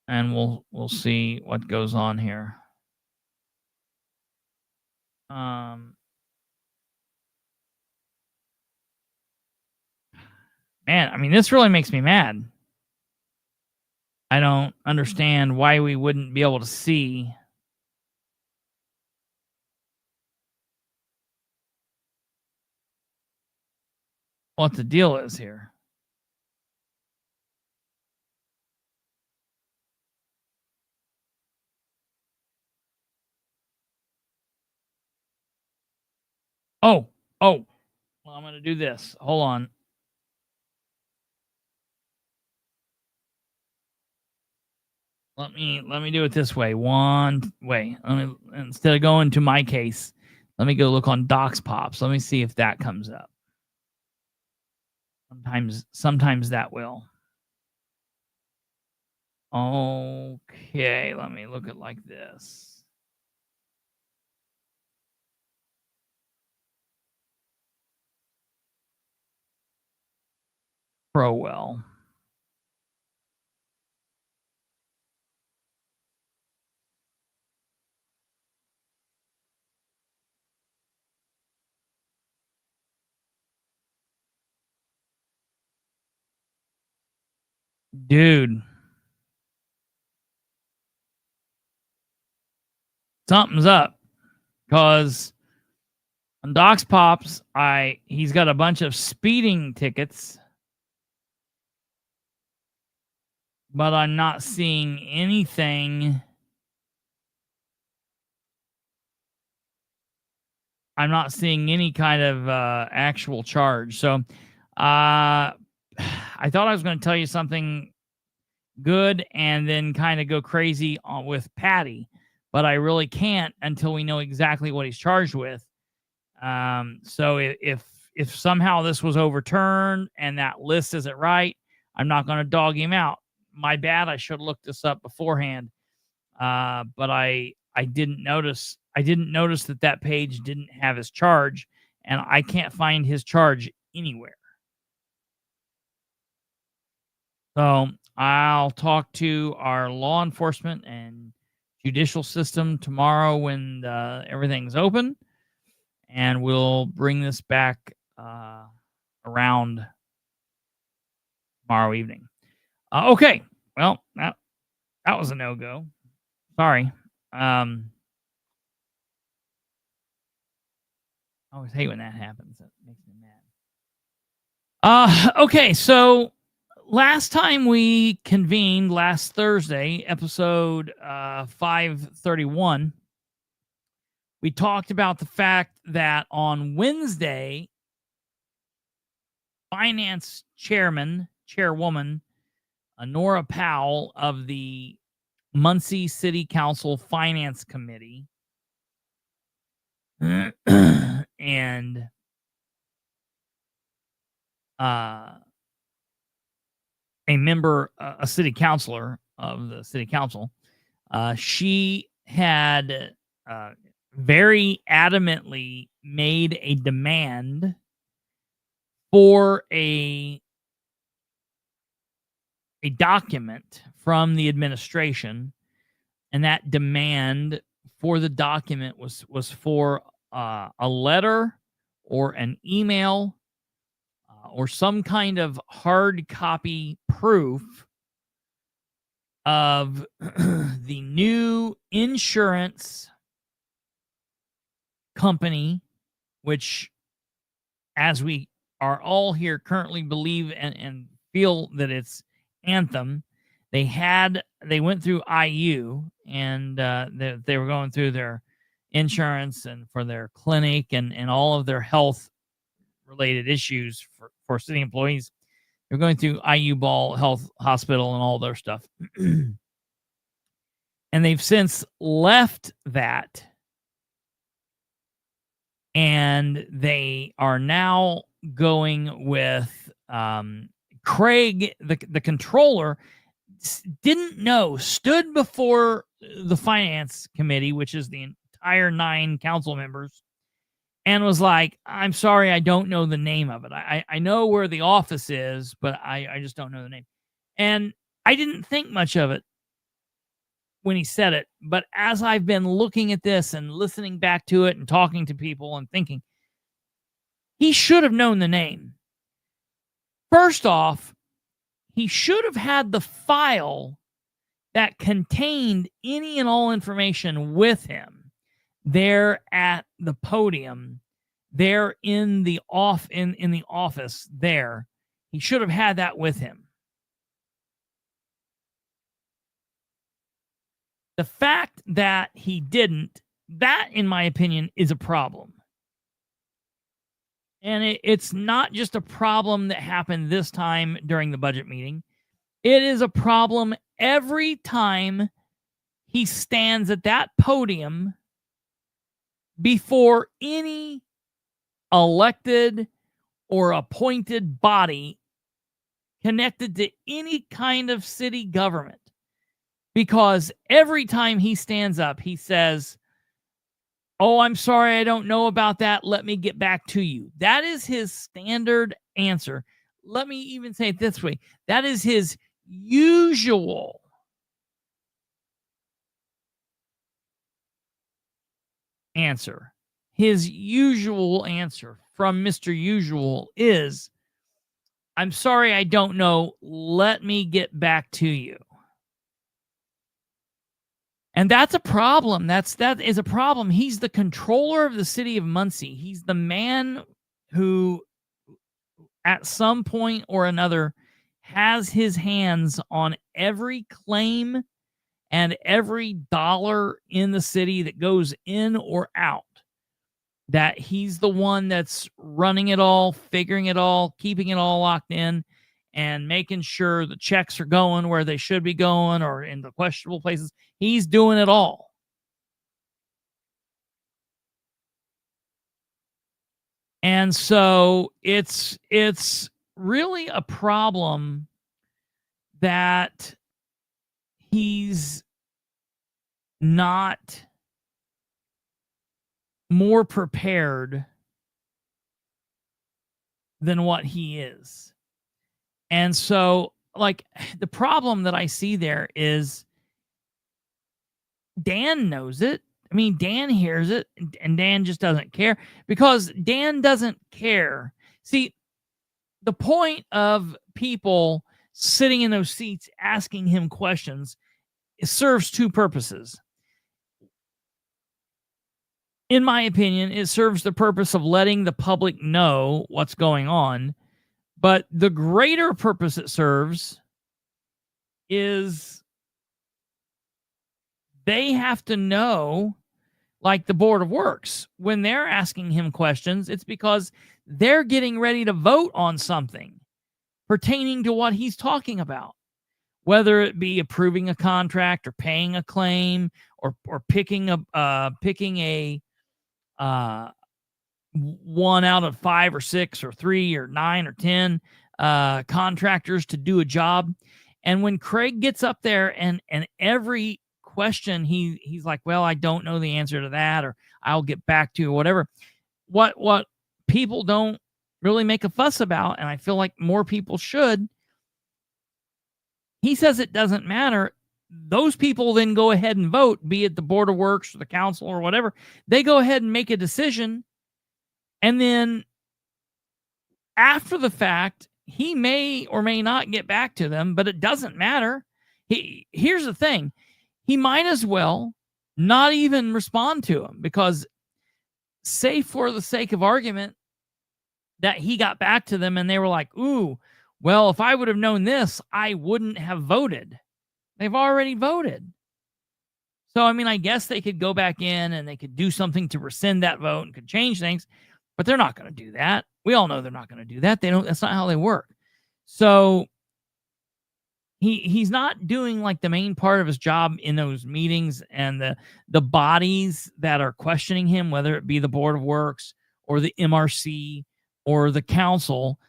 and we'll see what goes on here. Man, I mean, this really makes me mad. I don't understand why we wouldn't be able to see what the deal is here. Oh, well, I'm going to do this. Hold on. Let me do it this way. One way. Instead of going to my case, let me go look on Docs Pops. Let me see if that comes up. Sometimes that will. Okay, let me look at like this. Crowell. Dude. Something's up. Because on Docs Pops, he's got a bunch of speeding tickets. But I'm not seeing anything. I'm not seeing any kind of actual charge. So I thought I was going to tell you something good and then kind of go crazy with Patty, but I really can't until we know exactly what he's charged with. So if somehow this was overturned and that list isn't right, I'm not going to dog him out. My bad. I should have looked this up beforehand. But I didn't notice. I didn't notice that page didn't have his charge, and I can't find his charge anywhere. So I'll talk to our law enforcement and judicial system tomorrow when everything's open, and we'll bring this back around tomorrow evening. Okay. Well, that was a no-go. Sorry. I always hate when that happens. That makes me mad. Okay, so last time we convened, last Thursday, episode 531, we talked about the fact that on Wednesday, finance chairwoman, Nora Powell of the Muncie City Council Finance Committee and a member, a city councilor of the city council, she had very adamantly made a demand for a document from the administration, and that demand for the document was for a letter or an email or some kind of hard copy proof of the new insurance company, which, as we are all here currently believe and feel that it's Anthem. They went through IU, and they were going through their insurance and for their clinic and all of their health related issues for city employees. They're going through IU Ball Health Hospital and all their stuff. And they've since left that, and they are now going with Craig, the controller, stood before the finance committee, which is the entire 9 council members, and was like, I'm sorry, I don't know the name of it. I know where the office is, but I just don't know the name. And I didn't think much of it when he said it, but as I've been looking at this and listening back to it and talking to people and thinking, he should have known the name. First off, he should have had the file that contained any and all information with him there at the podium, there in the office there. He should have had that with him. The fact that he didn't, that, in my opinion, is a problem. And it's not just a problem that happened this time during the budget meeting. It is a problem every time he stands at that podium before any elected or appointed body connected to any kind of city government. Because every time he stands up, he says, "Oh, I'm sorry, I don't know about that. Let me get back to you." That is his standard answer. Let me even say it this way. That is his usual answer. His usual answer from Mr. Usual is, "I'm sorry, I don't know. Let me get back to you." And that's a problem. That is a problem. He's the controller of the city of Muncie. He's the man who, at some point or another, has his hands on every claim and every dollar in the city that goes in or out. That he's the one that's running it all, figuring it all, keeping it all locked in, and making sure the checks are going where they should be going or in the questionable places. He's doing it all. And so it's really a problem that he's not more prepared than what he is. And so, like, the problem that I see there is Dan knows it. I mean, Dan hears it, and Dan just doesn't care because Dan doesn't care. See, the point of people sitting in those seats asking him questions, it serves two purposes. In my opinion, it serves the purpose of letting the public know what's going on. But the greater purpose it serves is they have to know, like the Board of Works, when they're asking him questions, it's because they're getting ready to vote on something pertaining to what he's talking about, whether it be approving a contract or paying a claim or picking a 1 out of 5 or 6 or 3 or 9 or 10 contractors to do a job. And when Craig gets up there and every question he's like, "Well, I don't know the answer to that," or "I'll get back to you," or whatever. What people don't really make a fuss about, and I feel like more people should, he says it doesn't matter. Those people then go ahead and vote, be it the Board of Works or the council or whatever. They go ahead and make a decision. And then after the fact, he may or may not get back to them, but it doesn't matter. Here's the thing. He might as well not even respond to them, because say for the sake of argument that he got back to them and they were like, "Ooh, well, if I would have known this, I wouldn't have voted." They've already voted. So, I mean, I guess they could go back in and they could do something to rescind that vote and could change things, but they're not going to do that. We all know they're not going to do that. That's not how they work. So he's not doing like the main part of his job in those meetings, and the bodies that are questioning him, whether it be the Board of Works or the MRC or the council,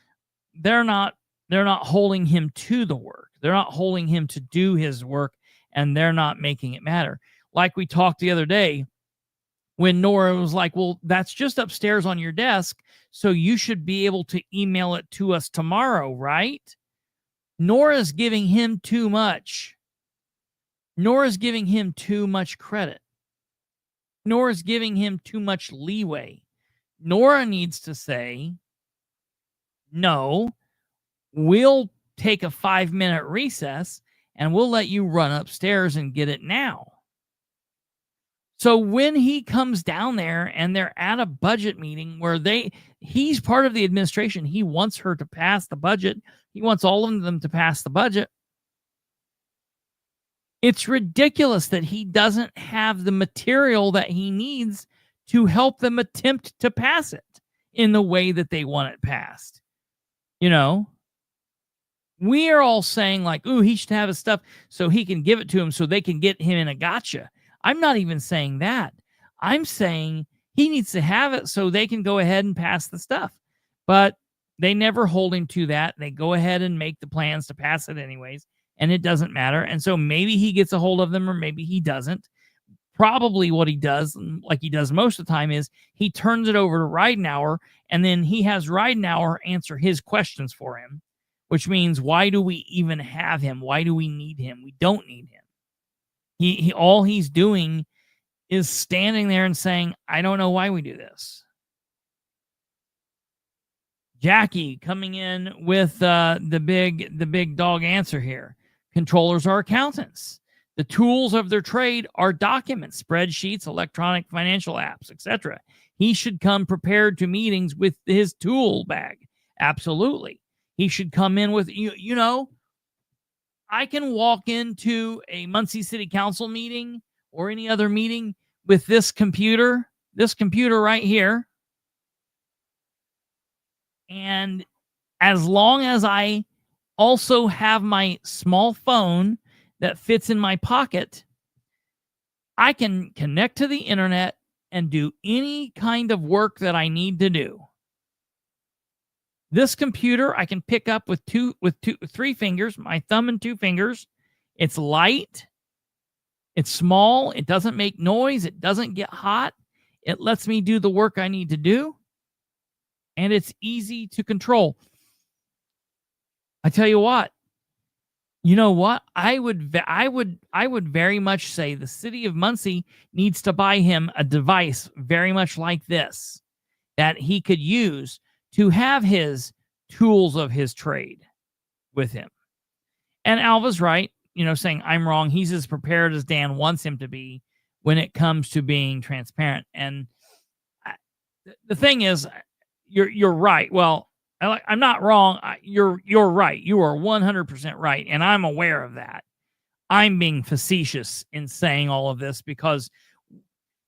they're not holding him to the work. They're not holding him to do his work, and they're not making it matter. Like we talked the other day when Nora was like, "Well, that's just upstairs on your desk, so you should be able to email it to us tomorrow, right?" Nora's giving him too much. Nora's giving him too much credit. Nora's giving him too much leeway. Nora needs to say, "No, we'll take a 5-minute recess and we'll let you run upstairs and get it now. So when he comes down there and they're at a budget meeting where he's part of the administration, he wants her to pass the budget. He wants all of them to pass the budget. It's ridiculous that he doesn't have the material that he needs to help them attempt to pass it in the way that they want it passed. You know, we are all saying like, ooh, he should have his stuff so he can give it to him so they can get him in a gotcha. I'm not even saying that. I'm saying he needs to have it so they can go ahead and pass the stuff. But they never hold him to that. They go ahead and make the plans to pass it anyways, and it doesn't matter. And so maybe he gets a hold of them or maybe he doesn't. Probably what he does, like he does most of the time, is he turns it over to Ridenour, and then he has Ridenour answer his questions for him, which means, why do we even have him? Why do we need him? We don't need him. He all he's doing is standing there and saying, I don't know why we do this. Jackie coming in with the big dog answer here. Controllers are accountants. The tools of their trade are documents, spreadsheets, electronic financial apps, etc. He should come prepared to meetings with his tool bag. Absolutely. He should come in with, you know, I can walk into a Muncie City Council meeting or any other meeting with this computer right here. And as long as I also have my small phone that fits in my pocket, I can connect to the internet and do any kind of work that I need to do. This computer I can pick up with three fingers, my thumb and 2 fingers. It's light. It's small. It doesn't make noise. It doesn't get hot. It lets me do the work I need to do. And it's easy to control. I tell you what, you know what? I would very much say the city of Muncie needs to buy him a device very much like this that he could use to have his tools of his trade with him. And Alva's right, you know, saying I'm wrong. He's as prepared as Dan wants him to be when it comes to being transparent. And the thing is, you're right. Well, I'm not wrong. You're right. You are 100% right, and I'm aware of that. I'm being facetious in saying all of this because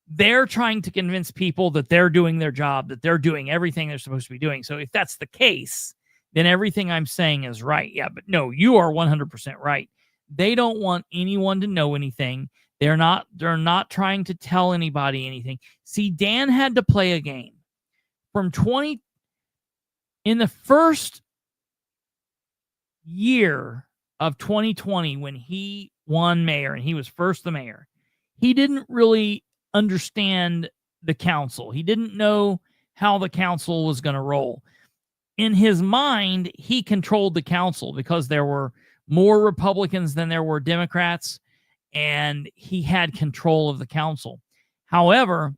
they're trying to convince people that they're doing their job, that they're doing everything they're supposed to be doing. So if that's the case, then everything I'm saying is right. Yeah, but no, you are 100% right. They don't want anyone to know anything. They're not trying to tell anybody anything. See, Dan had to play a game. In the first year of 2020, when he won mayor and he was first the mayor, he didn't really understand the council. He didn't know how the council was going to roll. In his mind, he controlled the council because there were more Republicans than there were Democrats, and he had control of the council. However,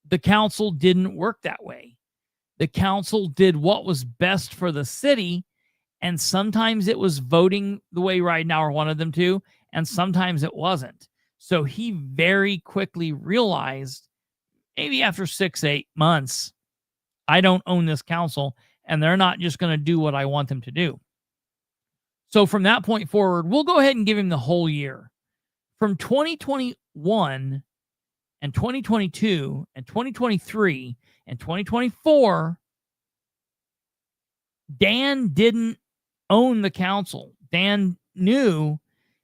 the council didn't work that way. The council did what was best for the city, and sometimes it was voting the way Ridenour wanted them to, and sometimes it wasn't. So he very quickly realized, maybe after 6-8 months, I don't own this council, and they're not just going to do what I want them to do. So from that point forward, we'll go ahead and give him the whole year. From 2021 and 2022 and 2023 and 2024, Dan didn't own the council. Dan knew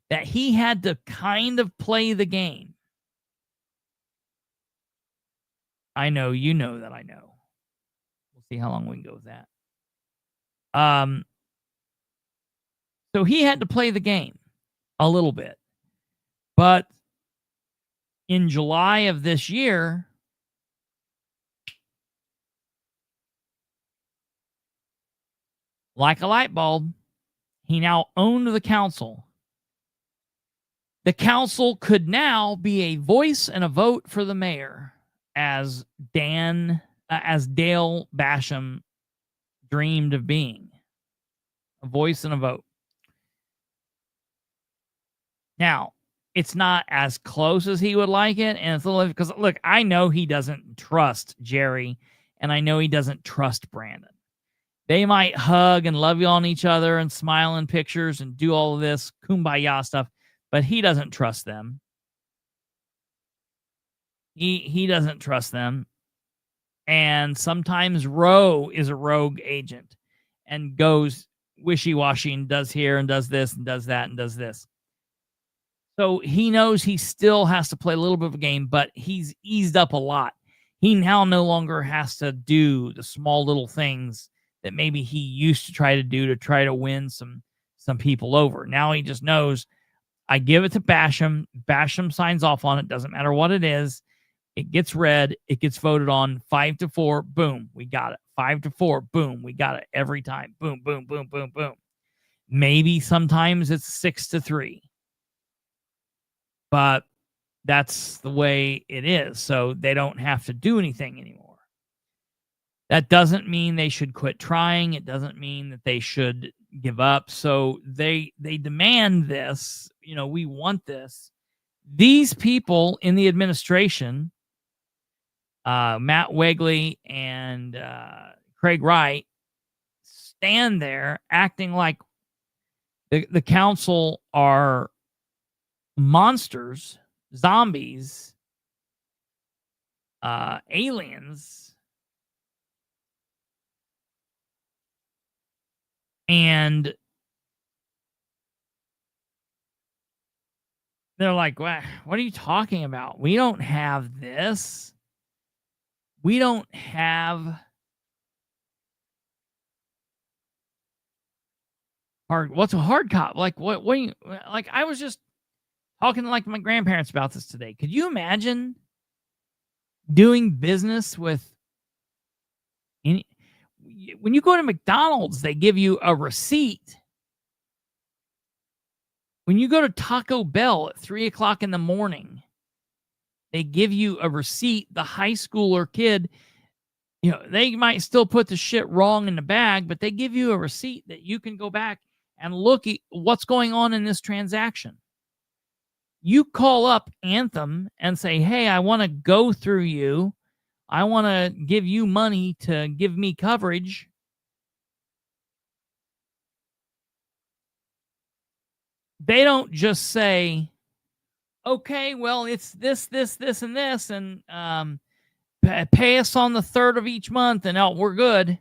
that he had to kind of play the game. I know, you know that I know. We'll see how long we can go with that. So he had to play the game a little bit. But in July of this year, like a light bulb, he now owned the council. The council could now be a voice and a vote for the mayor, as Dale Basham dreamed of being. A voice and a vote. Now, it's not as close as he would like it, and it's a little because look, I know he doesn't trust Jerry, and I know he doesn't trust Brandon. They might hug and love on each other and smile in pictures and do all of this kumbaya stuff, but he doesn't trust them. He doesn't trust them. And sometimes Roe is a rogue agent and goes wishy-washy and does here and does this and does that and does this. So he knows he still has to play a little bit of a game, but he's eased up a lot. He now no longer has to do the small little things that maybe he used to try to do to try to win some people over. Now he just knows, I give it to Basham. Basham signs off on it. Doesn't matter what it is. It gets read. It gets voted on. 5-4. Boom. We got it. 5-4. Boom. We got it every time. Boom, boom, boom, boom, boom. Maybe sometimes it's 6-3. But that's the way it is. So they don't have to do anything anymore. That doesn't mean they should quit trying. It doesn't mean that they should give up. So they demand this. You know, we want this. These people in the administration, Matt Wegley and Craig Wright, stand there acting like the council are monsters, zombies, aliens, and they're like, what are you talking about? We don't have this. We don't have what's a hard cop? Like, what do you, like, I was just talking to like my grandparents about this today. Could you imagine doing business with when you go to McDonald's, they give you a receipt. When you go to Taco Bell at 3:00 in the morning, they give you a receipt. The high schooler kid, you know, they might still put the shit wrong in the bag, but they give you a receipt that you can go back and look at what's going on in this transaction. You call up Anthem and say, hey, I want to go through you. I want to give you money to give me coverage. They don't just say, okay, well, it's this, and this, and pay us on the 3rd of each month, and we're good.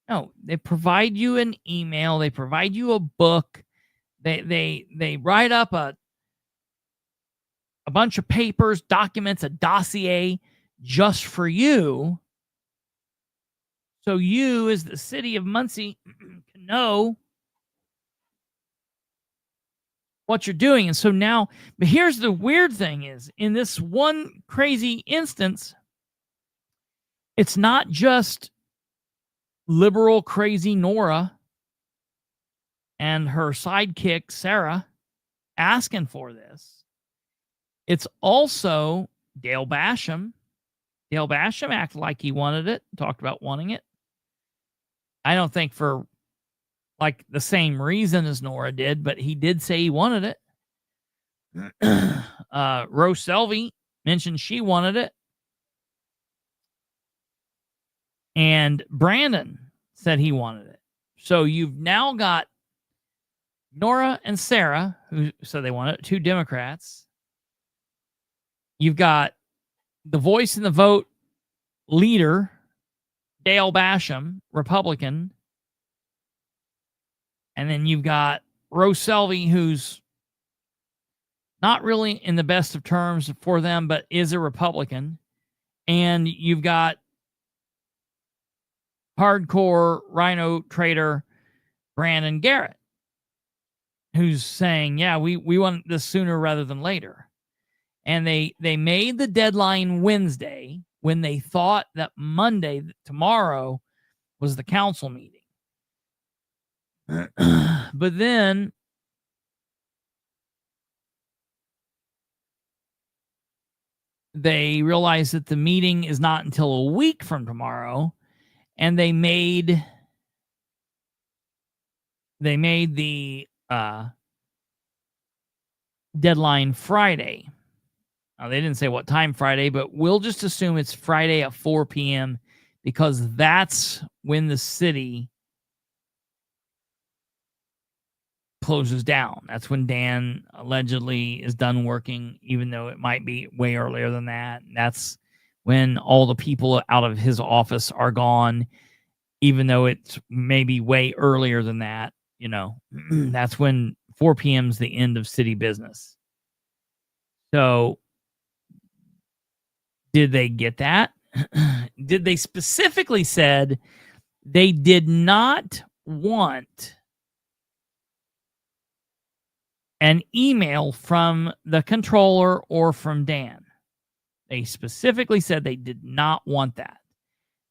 No, they provide you an email. They provide you a book. They write up a bunch of papers, documents, a dossier just for you. So you, as the city of Muncie, can know what you're doing. And so now, but here's the weird thing is, in this one crazy instance, it's not just liberal crazy Nora and her sidekick Sarah asking for this. It's also Dale Basham. Dale Basham acted like he wanted it, talked about wanting it. I don't think for like the same reason as Nora did, but he did say he wanted it. Rose Selvey mentioned she wanted it. And Brandon said he wanted it. So you've now got Nora and Sarah, who said they wanted it, 2 Democrats. You've got the voice and the vote leader, Dale Basham, Republican. And then you've got Rose Selvey, who's not really in the best of terms for them, but is a Republican. And you've got hardcore rhino trader Brandon Garrett, who's saying, yeah, we want this sooner rather than later. And they made the deadline Wednesday when they thought that Monday, tomorrow, was the council meeting. But then they realized that the meeting is not until a week from tomorrow, and they made they made the deadline Friday. Now, they didn't say what time Friday, but we'll just assume it's Friday at 4 p.m. because that's when the city closes down. That's when Dan allegedly is done working, even though it might be way earlier than that. That's when all the people out of his office are gone, even though it's maybe way earlier than that. You know, that's when 4 p.m. is the end of city business. So did they get that? Did they specifically said they did not want an email from the controller or from Dan? They specifically said they did not want that.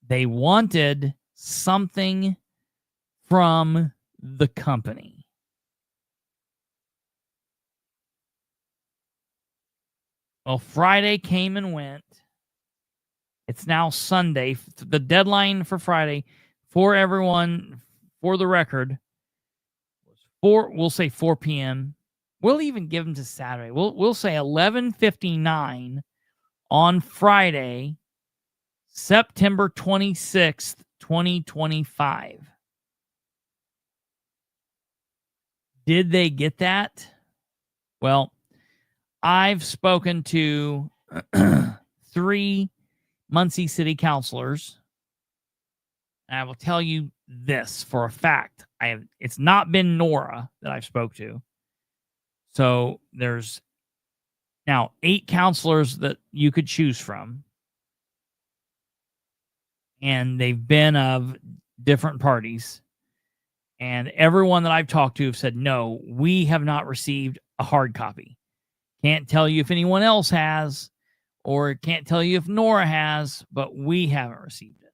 They wanted something from the company. Well, Friday came and went. It's now Sunday. The deadline for Friday, for everyone, for the record, was we'll say 4 p.m. We'll even give them to Saturday. We'll say 11:59 on Friday, September 26th, 2025. Did they get that? Well, I've spoken to 3 Muncie City councilors. And I will tell you this for a fact. It's not been Nora that I've spoke to. So there's now 8 counselors that you could choose from. And they've been of different parties. And everyone that I've talked to have said, no, we have not received a hard copy. Can't tell you if anyone else has, or can't tell you if Nora has, but we haven't received it.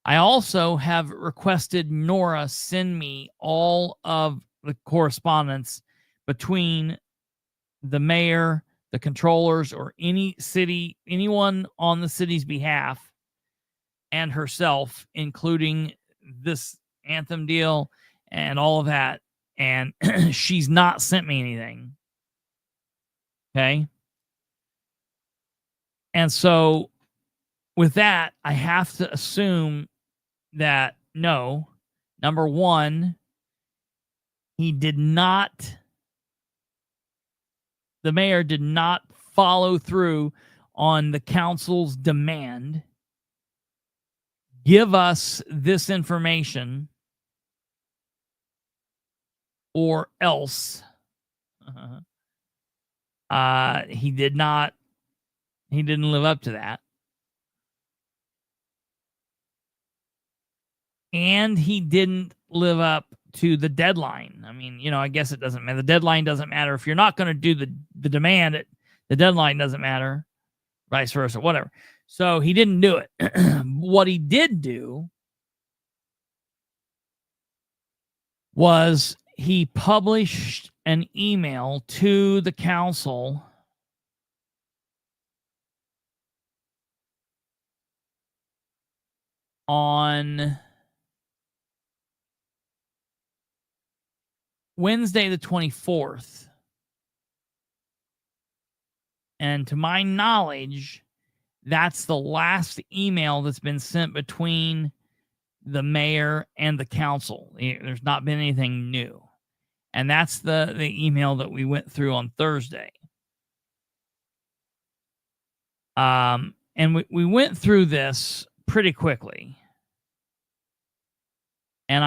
I also have requested Nora send me all of the correspondence between the mayor, the controllers, or anyone on the city's behalf, and herself, including this anthem deal and all of that. And she's not sent me anything. Okay. And so with that, I have to assume that no, number one, the mayor did not follow through on the council's demand. Give us this information or else. He didn't live up to that. And he didn't live up to the deadline. I mean, I guess it doesn't matter. The deadline doesn't matter. If you're not going to do the demand, the deadline doesn't matter. Vice versa, whatever. So he didn't do it. What he did do was he published an email to the council on Wednesday the 24th. And to my knowledge, that's the last email that's been sent between the mayor and the council. There's not been anything new. And that's the email that we went through on Thursday. And we went through this pretty quickly. And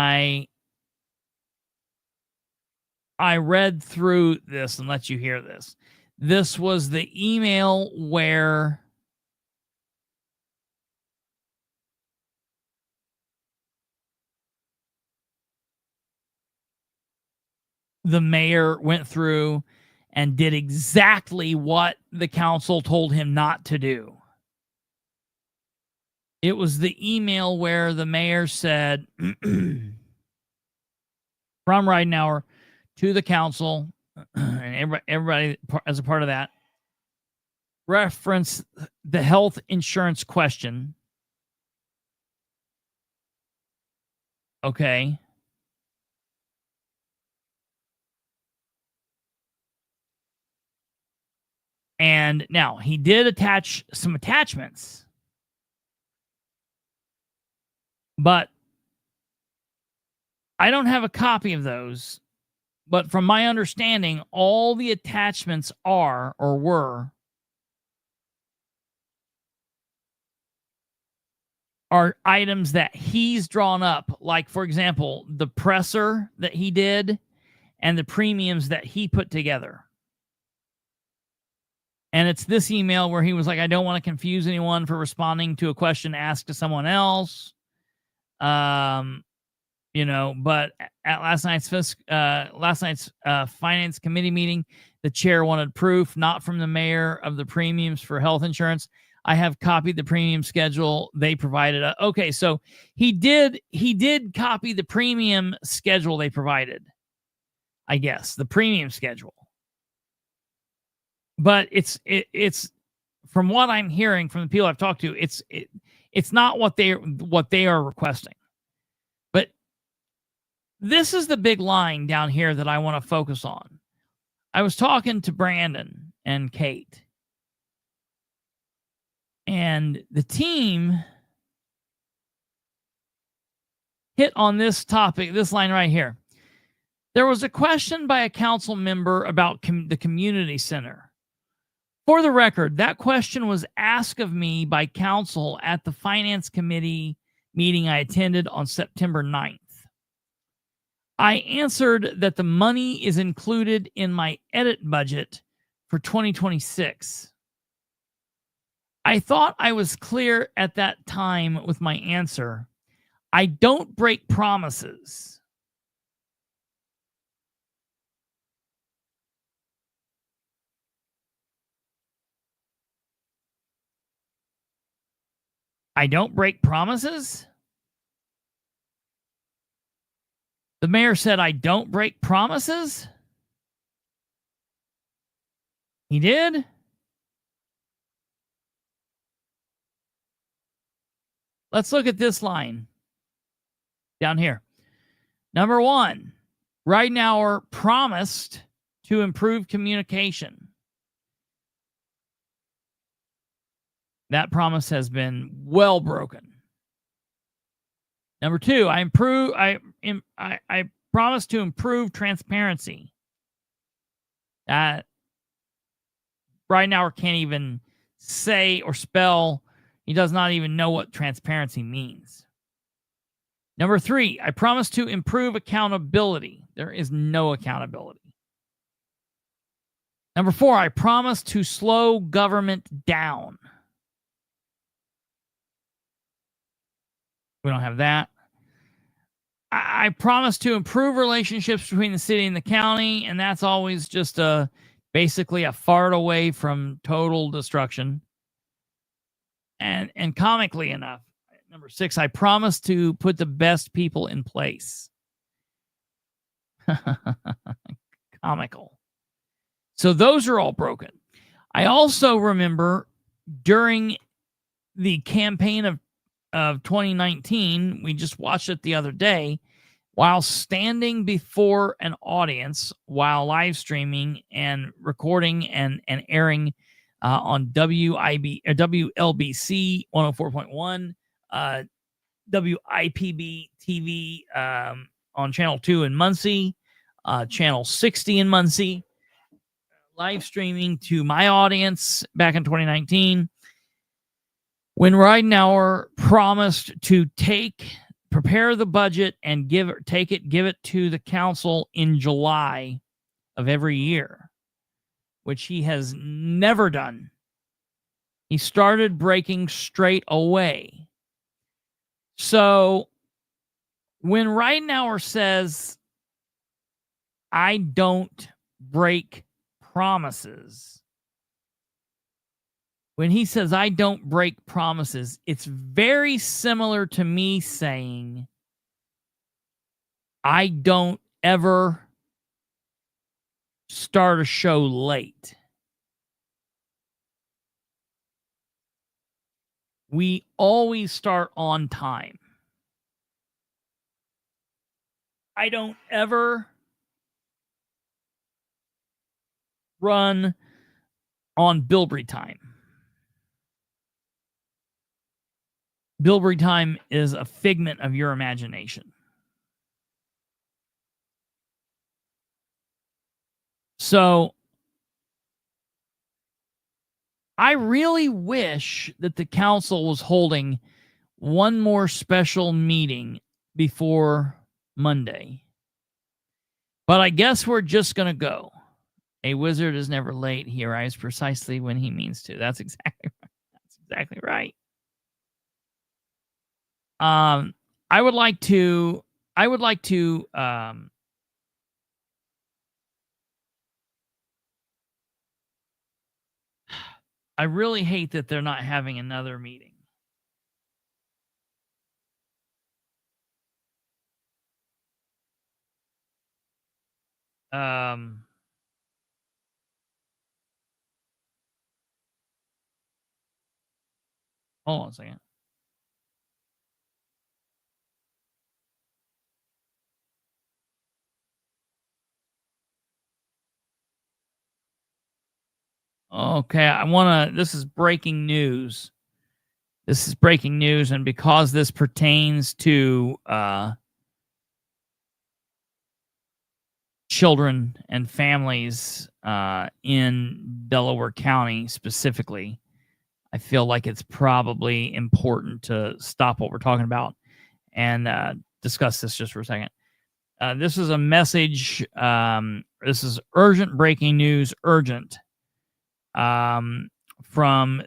I read through this and let you hear this. This was the email where the mayor went through and did exactly what the council told him not to do. It was the email where the mayor said, from Ridenour to the council, and everybody as a part of that, reference the health insurance question. Okay. And now he did attach some attachments, but I don't have a copy of those. But from my understanding, all the attachments are or were are items that he's drawn up. Like, for example, the presser that he did and the premiums that he put together. And it's this email where he was like, I don't want to confuse anyone for responding to a question asked to someone else. You know, but at last night's finance committee meeting, the chair wanted proof, not from the mayor, of the premiums for health insurance. I have copied the premium schedule they provided. Okay, so he did copy the premium schedule they provided. I guess the premium schedule. But it's from what I'm hearing from the people I've talked to, it's not what they are requesting. But this is the big line down here that I want to focus on. I was talking to Brandon and Kate, and the team hit on this topic, this line right here. There was a question by a council member about the community center. For the record, that question was asked of me by council at the finance committee meeting I attended on September 9th. I answered that the money is included in my edit budget for 2026. I thought I was clear at that time with my answer. I don't break promises. I don't break promises? The mayor said, I don't break promises? He did? Let's look at this line down here. Number 1, Ridenour promised to improve communication. That promise has been well broken. Number 2, I promise to improve transparency. That Ridenour can't even say or spell. He does not even know what transparency means. Number 3, I promise to improve accountability. There is no accountability. Number 4, I promise to slow government down. We don't have that. I promise to improve relationships between the city and the county, and that's always just basically a fart away from total destruction. And comically enough, number 6, I promise to put the best people in place. Comical. So those are all broken. I also remember during the campaign of 2019, we just watched it the other day, while standing before an audience, while live streaming and recording and airing on WLBC 104.1, WIPB TV on Channel 2 in Muncie, Channel 60 in Muncie, live streaming to my audience back in 2019. When Ridenour promised to prepare the budget and give it to the council in July of every year, which he has never done, he started breaking straight away. So when Ridenour says, I don't break promises, when he says, I don't break promises, it's very similar to me saying, I don't ever start a show late. We always start on time. I don't ever run on Bilbrey time. Bilbrey time is a figment of your imagination. So I really wish that the council was holding one more special meeting before Monday. But I guess we're just going to go. A wizard is never late. He arrives precisely when he means to. That's exactly right. That's exactly right. I would like to I really hate that they're not having another meeting. Hold on a second. Okay, this is breaking news. This is breaking news, and because this pertains to children and families in Delaware County specifically, I feel like it's probably important to stop what we're talking about and discuss this just for a second. This is a message. This is urgent breaking news, urgent, from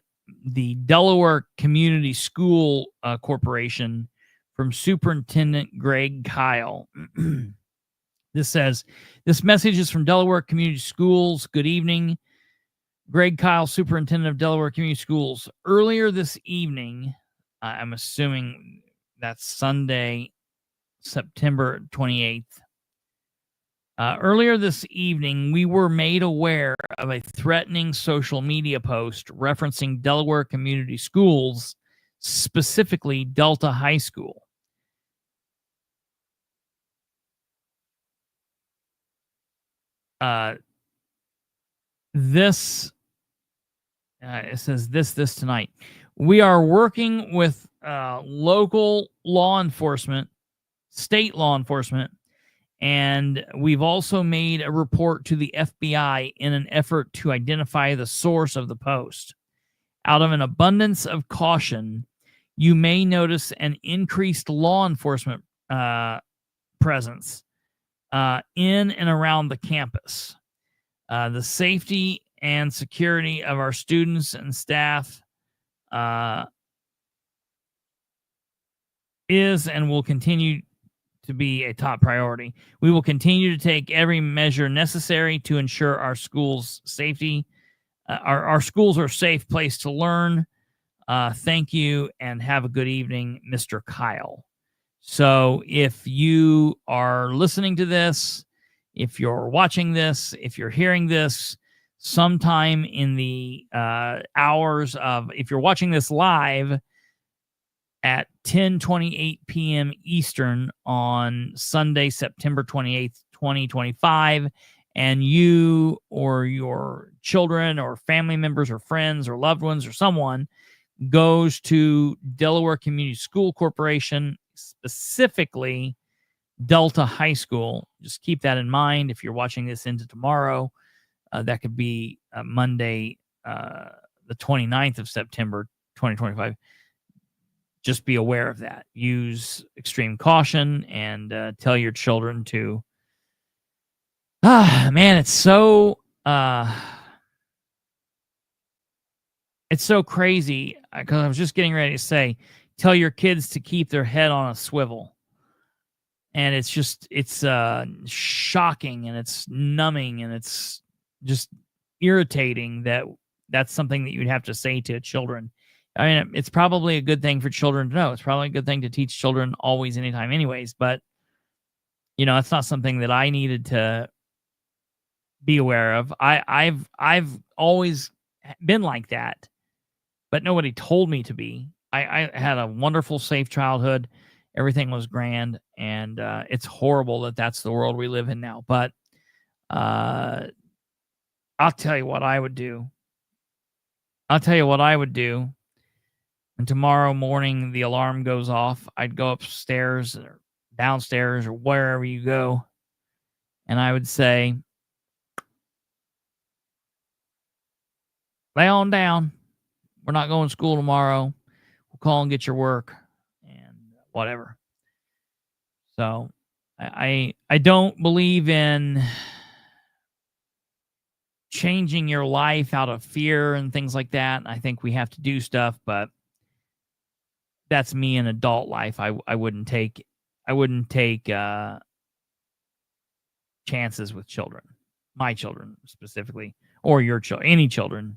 the Delaware Community School Corporation from Superintendent Greg Kyle. This says, this message is from Delaware Community Schools. Good evening. Greg Kyle, Superintendent of Delaware Community Schools. Earlier this evening, I'm assuming that's Sunday, September 28th. Earlier this evening, we were made aware of a threatening social media post referencing Delaware Community Schools, specifically Delta High School. It says this tonight. We are working with local law enforcement, state law enforcement, and we've also made a report to the FBI in an effort to identify the source of the post. Out of an abundance of caution, you may notice an increased law enforcement presence in and around the campus. The safety and security of our students and staff is and will continue to be a top priority. We will continue to take every measure necessary to ensure our schools' safety. Our schools are a safe place to learn. Thank you and have a good evening, Mr. Kyle. So if you are listening to this, if you're watching this, if you're hearing this sometime in the hours of, if you're watching this live at 10:28 p.m. Eastern on Sunday, September 28th, 2025, and you or your children or family members or friends or loved ones or someone goes to Delaware Community School Corporation, specifically Delta High School, just keep that in mind. If you're watching this into tomorrow, that could be Monday, the 29th of September, 2025. Just be aware of that. Use extreme caution and tell your children to. Man, it's so crazy, because I was just getting ready to say, tell your kids to keep their head on a swivel. And it's shocking and it's numbing and it's just irritating that that's something that you'd have to say to children. I mean, it's probably a good thing for children to know. It's probably a good thing to teach children always, anytime, anyways. But, it's not something that I needed to be aware of. I've always been like that, but nobody told me to be. I had a wonderful, safe childhood. Everything was grand, and it's horrible that that's the world we live in now. But I'll tell you what I would do. I'll tell you what I would do. And tomorrow morning, the alarm goes off. I'd go upstairs or downstairs or wherever you go. And I would say, lay on down. We're not going to school tomorrow. We'll call and get your work and whatever. So I don't believe in changing your life out of fear and things like that. I think we have to do stuff, but that's me in adult life. I wouldn't take chances with children, my children specifically, or your children, any children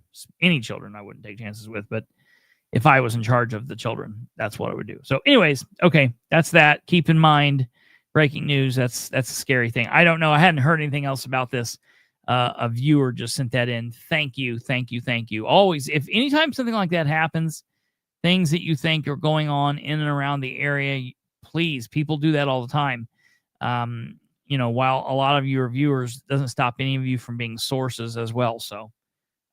I wouldn't take chances with. But if I was in charge of the children, that's what I would do. So anyways, okay, that's that. Keep in mind, breaking news, that's a scary thing. I don't know. I hadn't heard anything else about this. A viewer just sent that in. Thank you. Always, if anytime something like that happens, things that you think are going on in and around the area, please, people do that all the time. While a lot of your viewers, doesn't stop any of you from being sources as well. So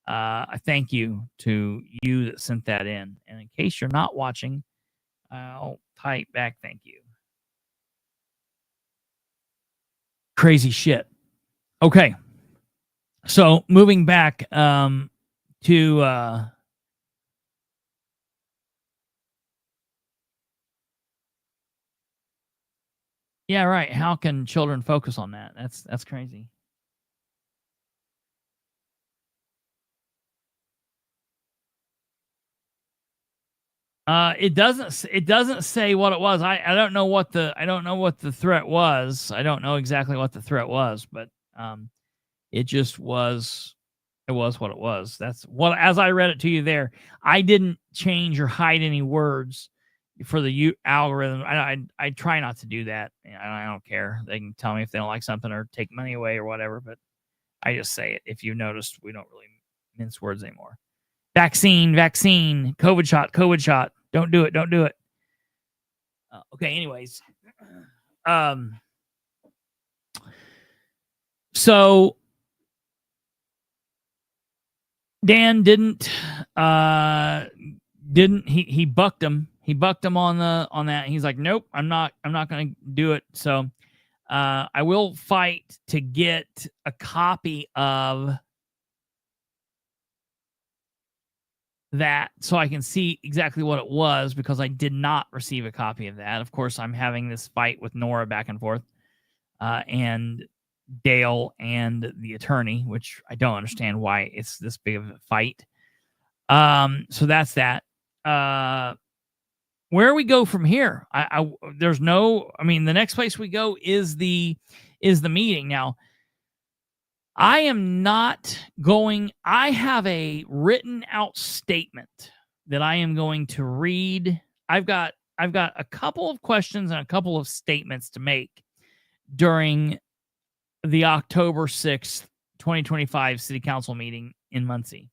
I thank you to you that sent that in. And in case you're not watching, I'll type back thank you. Crazy shit. Okay. So moving back to yeah, right. How can children focus on that? That's crazy. It doesn't say what it was. I don't know what the threat was. I don't know exactly what the threat was, but it just was. It was what it was. That's what, as I read it to you there. I didn't change or hide any words for the algorithm. I try not to do that. I don't care. They can tell me if they don't like something or take money away or whatever, but I just say it. If you noticed, we don't really mince words anymore. Vaccine, COVID shot. Don't do it. Okay, anyways. So Dan didn't he bucked him. He bucked him on that. He's like, nope, I'm not going to do it. So I will fight to get a copy of that so I can see exactly what it was, because I did not receive a copy of that. Of course, I'm having this fight with Nora back and forth, and Dale and the attorney, which I don't understand why it's this big of a fight. So that's that. Where we go from here? The next place we go is the meeting. Now, I am not going. I have a written out statement that I am going to read. I've got a couple of questions and a couple of statements to make during the October 6th, 2025 City Council meeting in Muncie.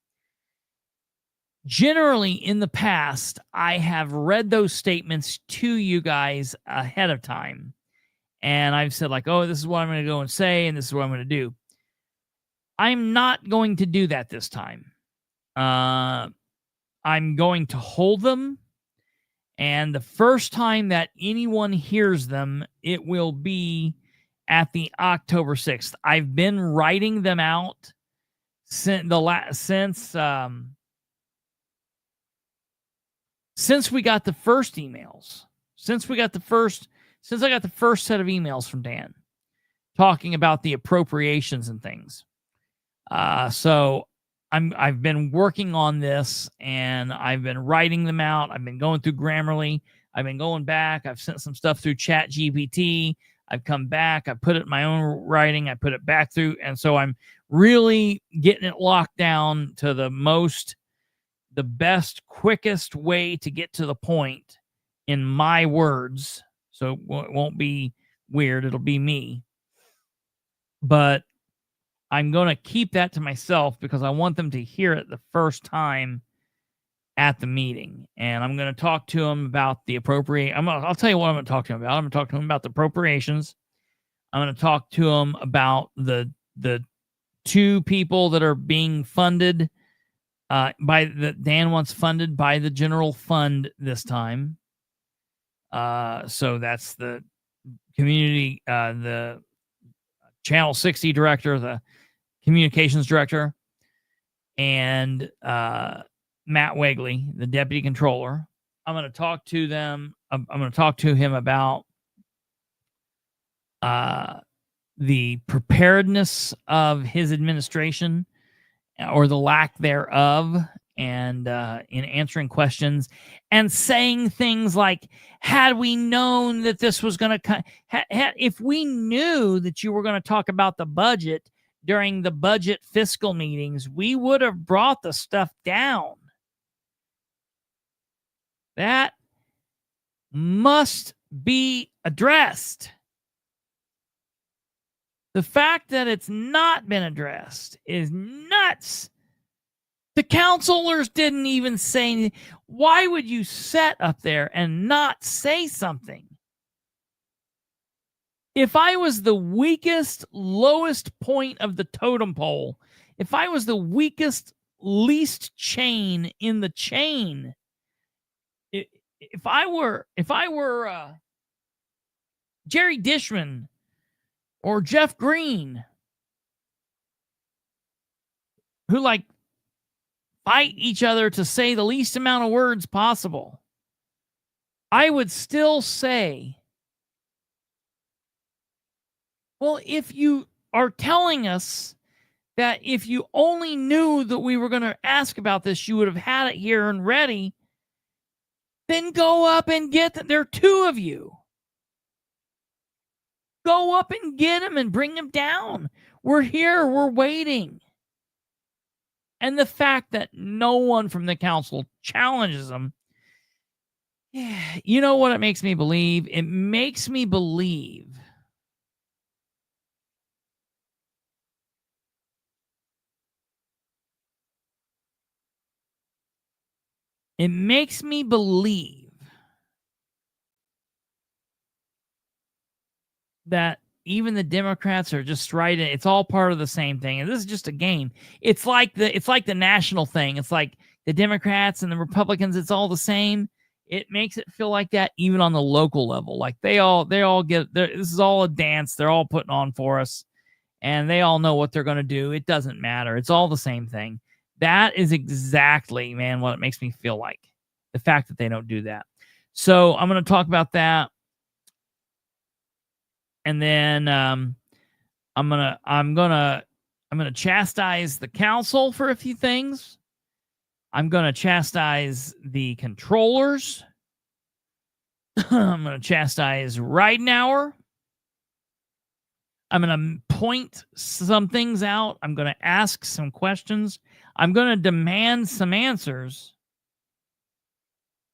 Generally, in the past, I have read those statements to you guys ahead of time. And I've said, like, oh, this is what I'm going to go and say, and this is what I'm going to do. I'm not going to do that this time. I'm going to hold them. And the first time that anyone hears them, it will be at the October 6th. I've been writing them out since we got the first emails. Since I got the first set of emails from Dan talking about the appropriations and things. So I've been working on this, and I've been writing them out. I've been going through Grammarly. I've been going back. I've sent some stuff through Chat GPT. I've come back. I put it in my own writing. I put it back through. And so I'm really getting it locked down to the best, quickest way to get to the point in my words. So it won't be weird. It'll be me. But I'm going to keep that to myself because I want them to hear it the first time at the meeting. And I'm going to talk to them about the I'll tell you what I'm going to talk to them about. I'm going to talk to them about the appropriations. I'm going to talk to them about the two people that are being funded Dan wants funded by the general fund this time. So that's the community, the Channel 60 director, the communications director, and Matt Wegley, the deputy controller. I'm going to talk to them. I'm going to talk to him about the preparedness of his administration or the lack thereof, and in answering questions and saying things like, had we known that this was going to if we knew that you were going to talk about the budget during the budget fiscal meetings, we would have brought the stuff down. That must be addressed. The fact that it's not been addressed is nuts. The counselors didn't even say anything. Why would you sit up there and not say something? If I was the weakest, lowest point of the totem pole, if I was the weakest, least chain in the chain, if I were Jerry Dishman or Jeff Green, who like fight each other to say the least amount of words possible, I would still say, well, if you are telling us that if you only knew that we were going to ask about this, you would have had it here and ready, then go up and get them. There are two of you. Go up and get them and bring them down. We're here. We're waiting. And the fact that no one from the council challenges them, you know what it makes me believe? It makes me believe that even the Democrats are just right. It's all part of the same thing. And this is just a game. It's like the national thing. It's like the Democrats and the Republicans, it's all the same. It makes it feel like that even on the local level. Like they all get there. This is all a dance they're all putting on for us. And they all know what they're going to do. It doesn't matter. It's all the same thing. That is exactly, man, what it makes me feel like. The fact that they don't do that. So I'm going to talk about that. And then I'm gonna chastise the council for a few things. I'm gonna chastise the controllers. I'm gonna chastise Ridenour. I'm gonna point some things out. I'm gonna ask some questions. I'm gonna demand some answers.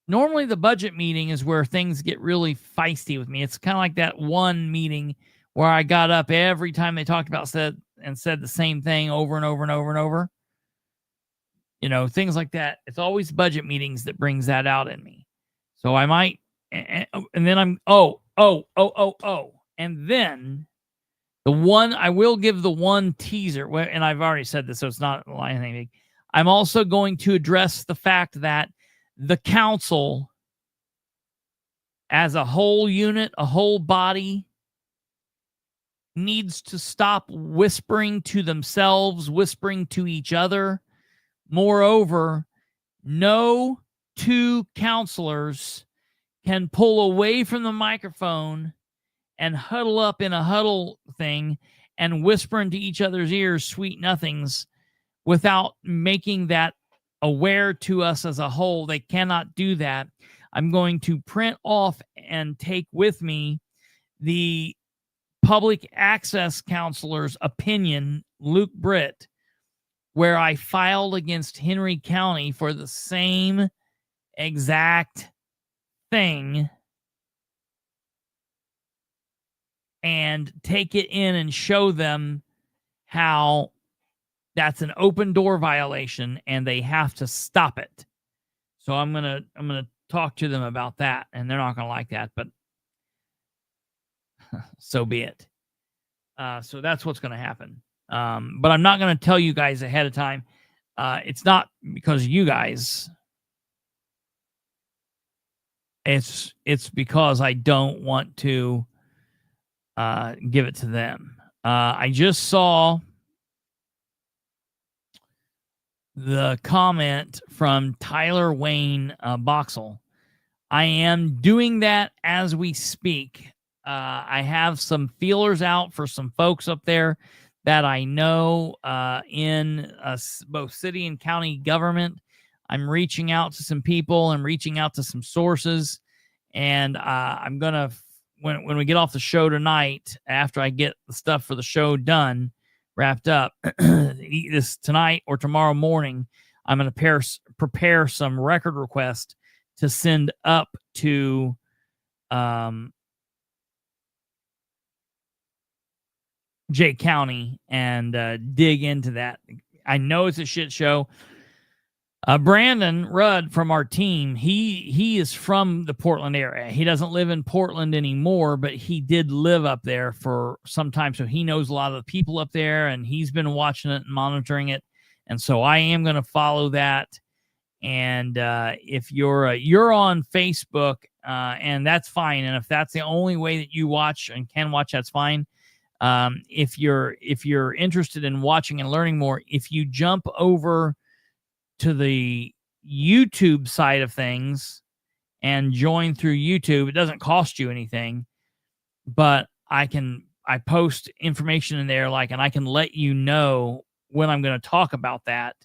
Normally, the budget meeting is where things get really feisty with me. It's kind of like that one meeting where I got up every time they talked about said the same thing over and over and over and over. You know, things like that. It's always budget meetings that brings that out in me. So I might, and then I'm, and then the one, I will give the one teaser, and I've already said this, so it's not anything. I'm also going to address the fact that the council as a whole unit, a whole body, needs to stop whispering to themselves, whispering to each other. Moreover, no two counselors can pull away from the microphone and huddle up in a huddle thing and whisper into each other's ears sweet nothings without making that aware to us as a whole. They cannot do that. I'm going to print off and take with me the public access counselor's opinion, Luke Britt, where I filed against Henry County for the same exact thing, and take it in and show them how that's an open door violation and they have to stop it. So I'm going to talk to them about that, and they're not going to like that, but so be it. So that's what's going to happen. But I'm not going to tell you guys ahead of time. It's not because of you guys. It's because I don't want to give it to them. I just saw the comment from Tyler Wayne Boxel. I am doing that as we speak. I have some feelers out for some folks up there that I know in both city and county government. I'm reaching out to some people. I'm reaching out to some sources, and I'm gonna when we get off the show tonight, after I get the stuff for the show done, wrapped up, this tonight or tomorrow morning, I'm gonna prepare some record requests to send up to Jay County and dig into that. I know it's a shit show. Brandon Rudd from our team, he is from the Portland area. He doesn't live in Portland anymore, but he did live up there for some time, so he knows a lot of the people up there, and he's been watching it and monitoring it. And so I am going to follow that. And if you're on Facebook, and that's fine. And if that's the only way that you watch and can watch, that's fine. If you're interested in watching and learning more, if you jump over to the YouTube side of things and join through YouTube, it doesn't cost you anything, but I post information in there, and I can let you know when I'm going to talk about that,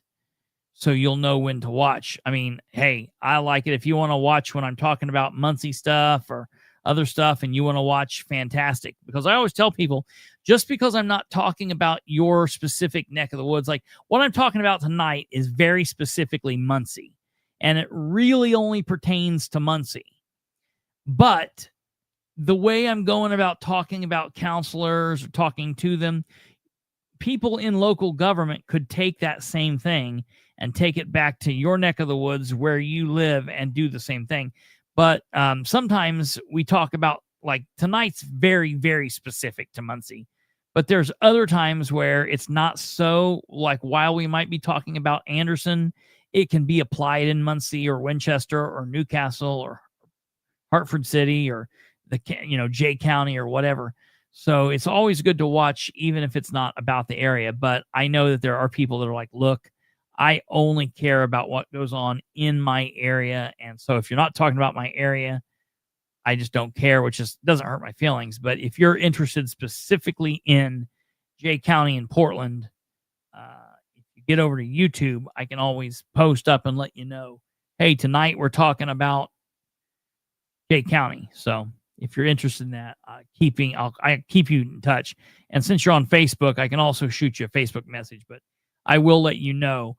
so you'll know when to watch. I mean, hey, I like it. If you want to watch when I'm talking about Muncie stuff or other stuff and you want to watch, fantastic. Because I always tell people, just because I'm not talking about your specific neck of the woods, like what I'm talking about tonight is very specifically Muncie. And it really only pertains to Muncie. But the way I'm going about talking about counselors or talking to them, people in local government could take that same thing and take it back to your neck of the woods where you live and do the same thing. But sometimes we talk about, like tonight's very, very specific to Muncie. But there's other times where it's not so, like while we might be talking about Anderson, it can be applied in Muncie or Winchester or Newcastle or Hartford City or Jay County or whatever. So it's always good to watch, even if it's not about the area. But I know that there are people that are like, look, I only care about what goes on in my area. And so if you're not talking about my area, I just don't care, which just doesn't hurt my feelings. But if you're interested specifically in Jay County and Portland, if you get over to YouTube, I can always post up and let you know, hey, tonight we're talking about Jay County. So if you're interested in that, I keep you in touch. And since you're on Facebook, I can also shoot you a Facebook message, but I will let you know.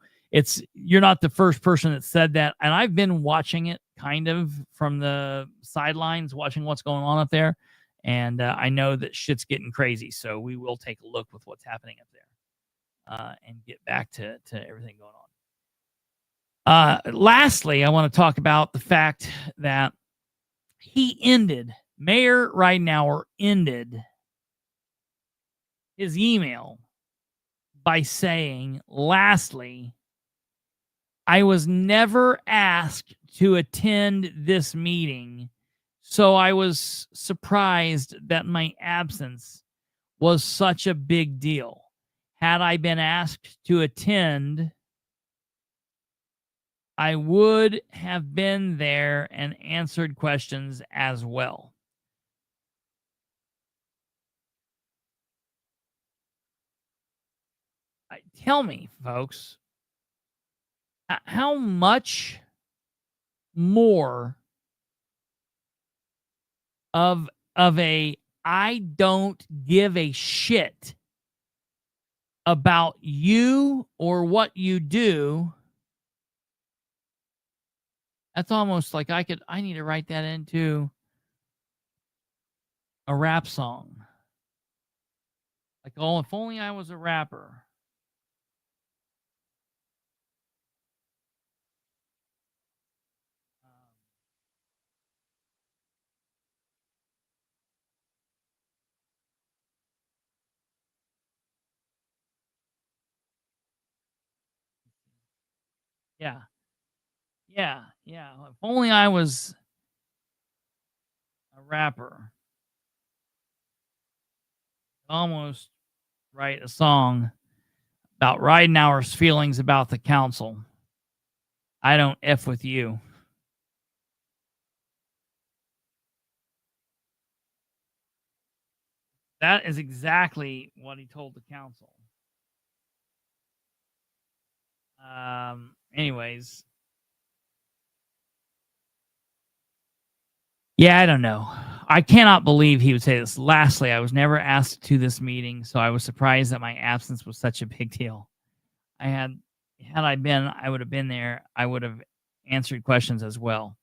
You're not the first person that said that. And I've been watching it kind of from the sidelines, watching what's going on up there. And I know that shit's getting crazy. So we will take a look with what's happening up there and get back to everything going on. Lastly, I want to talk about the fact that Mayor Ridenour ended his email by saying, lastly, I was never asked to attend this meeting, so I was surprised that my absence was such a big deal. Had I been asked to attend, I would have been there and answered questions as well. Tell me, folks, how much more of a I don't give a shit about you or what you do. That's almost like I need to write that into a rap song. Like, oh, if only I was a rapper. Yeah. Yeah. Yeah. If only I was a rapper. Almost write a song about Ridenour's feelings about the council. I don't F with you. That is exactly what he told the council. Anyways. Yeah, I don't know. I cannot believe he would say this. Lastly, I was never asked to this meeting, so I was surprised that my absence was such a big deal. Had I been, I would have been there. I would have answered questions as well.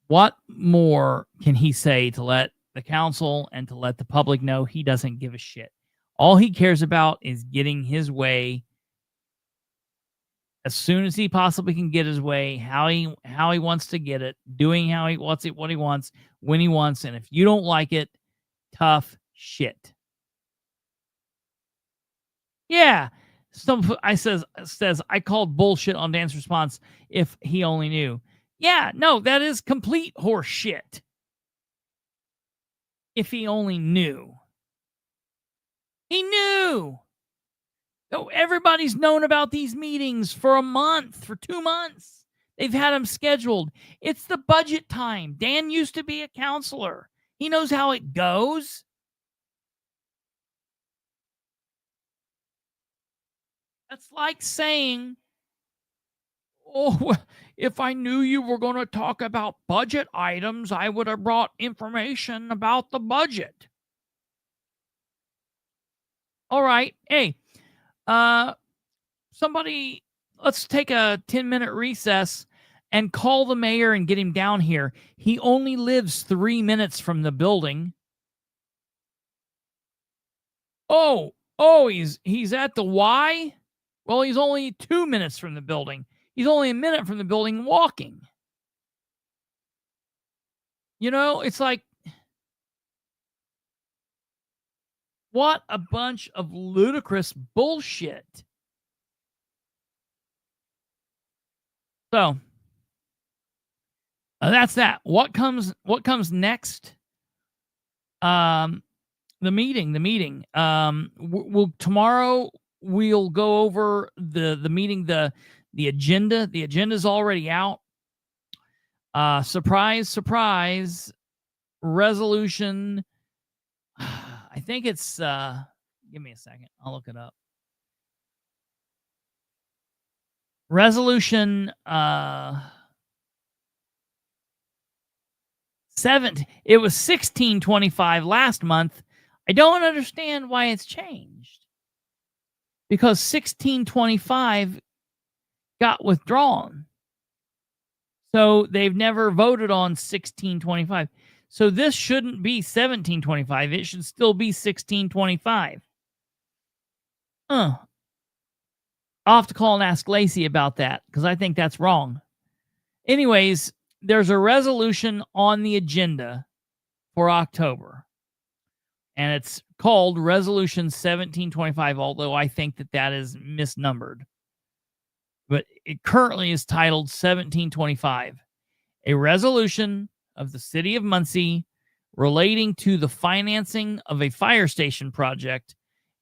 What more can he say to let the council and to let the public know he doesn't give a shit? All he cares about is getting his way as soon as he possibly can get his way, how he wants to get it, doing how he wants it, what he wants, when he wants, and if you don't like it, tough shit. Yeah. Says I called bullshit on Dan's response if he only knew. Yeah, no, that is complete horse shit. If he only knew. He knew. Oh, everybody's known about these meetings for a month, for 2 months. They've had them scheduled. It's the budget time. Dan used to be a counselor. He knows how it goes. That's like saying, oh, if I knew you were going to talk about budget items, I would have brought information about the budget. All right. Hey, somebody, let's take a 10-minute recess and call the mayor and get him down here. He only lives 3 minutes from the building. Oh, he's at the Y? Well, he's only 2 minutes from the building. He's only a minute from the building walking. You know, it's like, what a bunch of ludicrous bullshit. So, that's that. What comes next? The meeting. Tomorrow we'll go over the meeting, the agenda. The agenda's already out. Surprise. Resolution. I think it's give me a second. I'll look it up. Resolution 7. It was 1625 last month. I don't understand why it's changed. Because 1625 got withdrawn. So they've never voted on 1625. So this shouldn't be 1725. It should still be 1625. I'll have to call and ask Lacey about that because I think that's wrong. Anyways, there's a resolution on the agenda for October. And it's called Resolution 1725, although I think that is misnumbered. But it currently is titled 1725, a resolution of the city of Muncie relating to the financing of a fire station project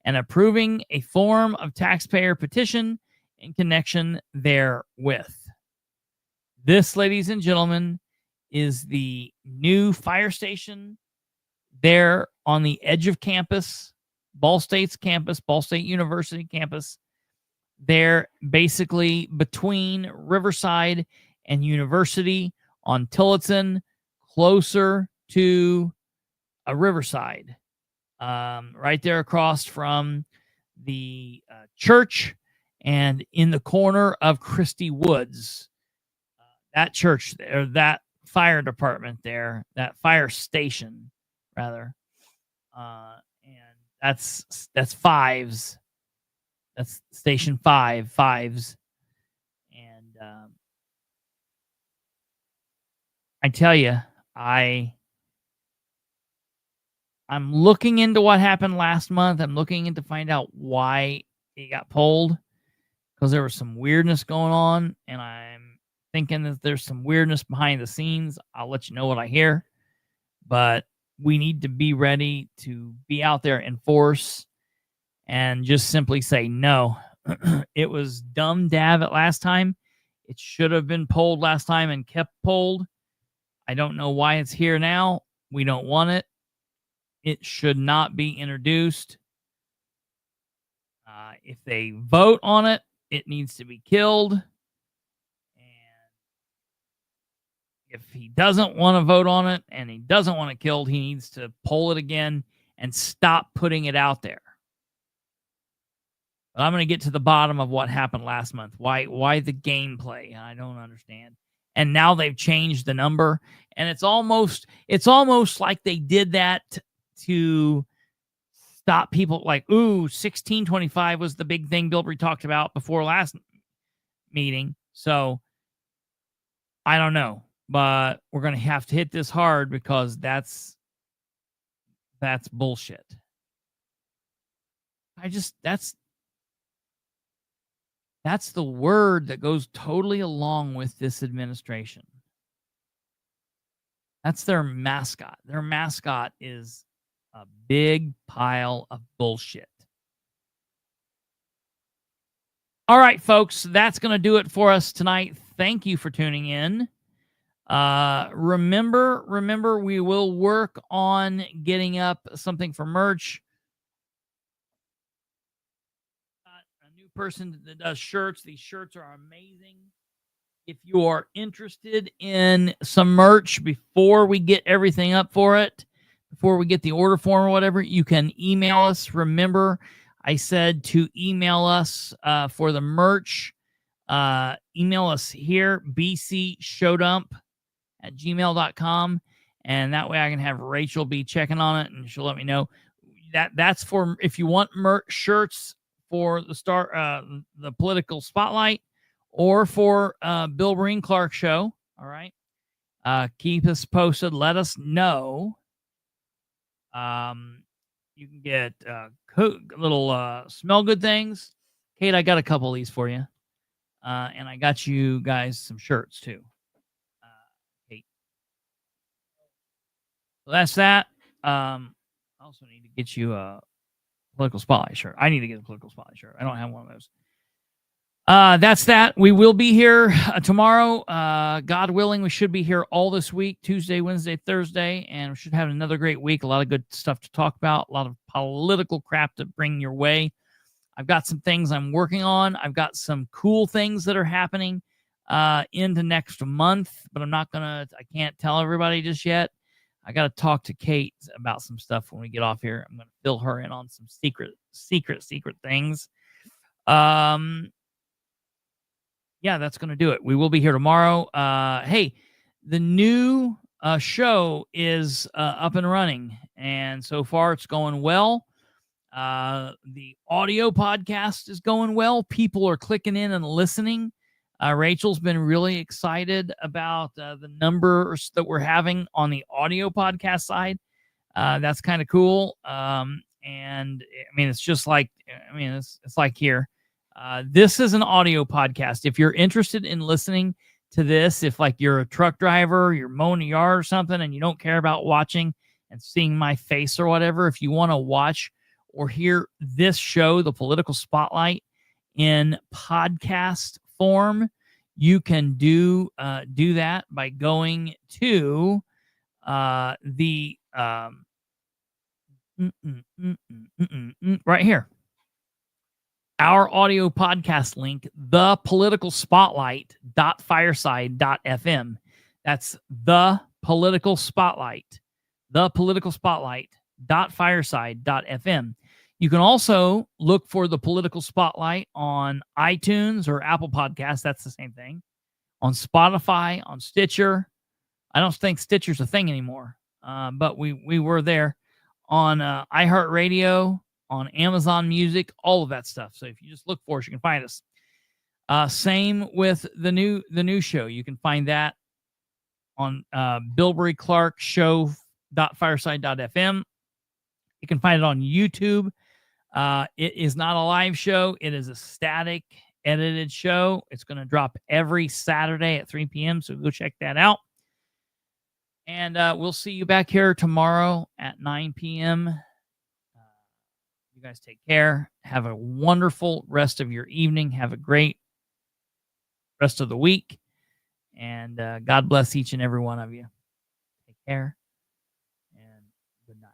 and approving a form of taxpayer petition in connection therewith. This, ladies and gentlemen, is the new fire station there on the edge of campus, Ball State's campus, Ball State University campus. They're basically between Riverside and University on Tillotson, closer to a Riverside, right there across from the church and in the corner of Christie Woods. That church there, that fire department there, that fire station, rather. And that's Fives. That's Station 5, Fives. And I tell you, I'm looking into what happened last month. I'm looking into find out why it got pulled. because there was some weirdness going on, and I'm thinking that there's some weirdness behind the scenes. I'll let you know what I hear, but we need to be ready to be out there and force and just simply say no. It was dumb to have it last time. It should have been pulled last time and kept pulled. I don't know why it's here now. We don't want it. It should not be introduced. If they vote on it, it needs to be killed. And if he doesn't want to vote on it and he doesn't want it killed, he needs to pull it again and stop putting it out there. But I'm going to get to the bottom of what happened last month. Why the gameplay? I don't understand. And now they've changed the number, and it's almost like they did that to stop people. Like, 1625 was the big thing Bilbrey talked about before last meeting. So I don't know, but we're going to have to hit this hard because that's bullshit. That's the word that goes totally along with this administration. That's their mascot. Their mascot is a big pile of bullshit. All right, folks, that's going to do it for us tonight. Thank you for tuning in. Remember, we will work on getting up something for merch. A new person that does shirts. These shirts are amazing. If you are interested in some merch before we get everything up for it, before we get the order form or whatever, you can email us. Remember, I said to email us for the merch. Email us here, bcshowdump@gmail.com, and that way I can have Rachel be checking on it, and she'll let me know. That's for if you want merch shirts for the political spotlight, or for Bilbrey and Clark show. All right, keep us posted. Let us know. You can get little smell good things. Kate, I got a couple of these for you. And I got you guys some shirts too. Kate. So that's that. I also need to get you a political spotlight shirt. I need to get a political spotlight shirt. I don't have one of those. That's that. We will be here tomorrow. God willing, we should be here all this week, Tuesday, Wednesday, Thursday, and we should have another great week. A lot of good stuff to talk about, a lot of political crap to bring your way. I've got some things I'm working on. I've got some cool things that are happening into next month, but I can't tell everybody just yet. I got to talk to Kate about some stuff when we get off here. I'm going to fill her in on some secret things. Yeah, that's going to do it. We will be here tomorrow. Hey, the new show is up and running, and so far it's going well. The audio podcast is going well. People are clicking in and listening. Rachel's been really excited about the numbers that we're having on the audio podcast side. That's kind of cool. And I mean, it's just like, it's like here. This is an audio podcast. If you're interested in listening to this, if like you're a truck driver, you're mowing a yard or something, and you don't care about watching and seeing my face or whatever, if you want to watch or hear this show, The Political Spotlight, in podcast form, you can do that by going to the right here. Our audio podcast link, thepoliticalspotlight.fireside.fm. That's the political spotlight. Thepoliticalspotlight.fireside.fm. You can also look for the Political Spotlight on iTunes or Apple Podcasts. That's the same thing. On Spotify, on Stitcher. I don't think Stitcher's a thing anymore, but we were there. On iHeartRadio, on Amazon Music, all of that stuff. So if you just look for us, you can find us. Same with the new show. You can find that on Bilbrey Clark Show.fireside.fm. You can find it on YouTube. It is not a live show. It is a static edited show. It's going to drop every Saturday at 3 p.m., so go check that out. And we'll see you back here tomorrow at 9 p.m. You guys take care. Have a wonderful rest of your evening. Have a great rest of the week. And God bless each and every one of you. Take care and good night.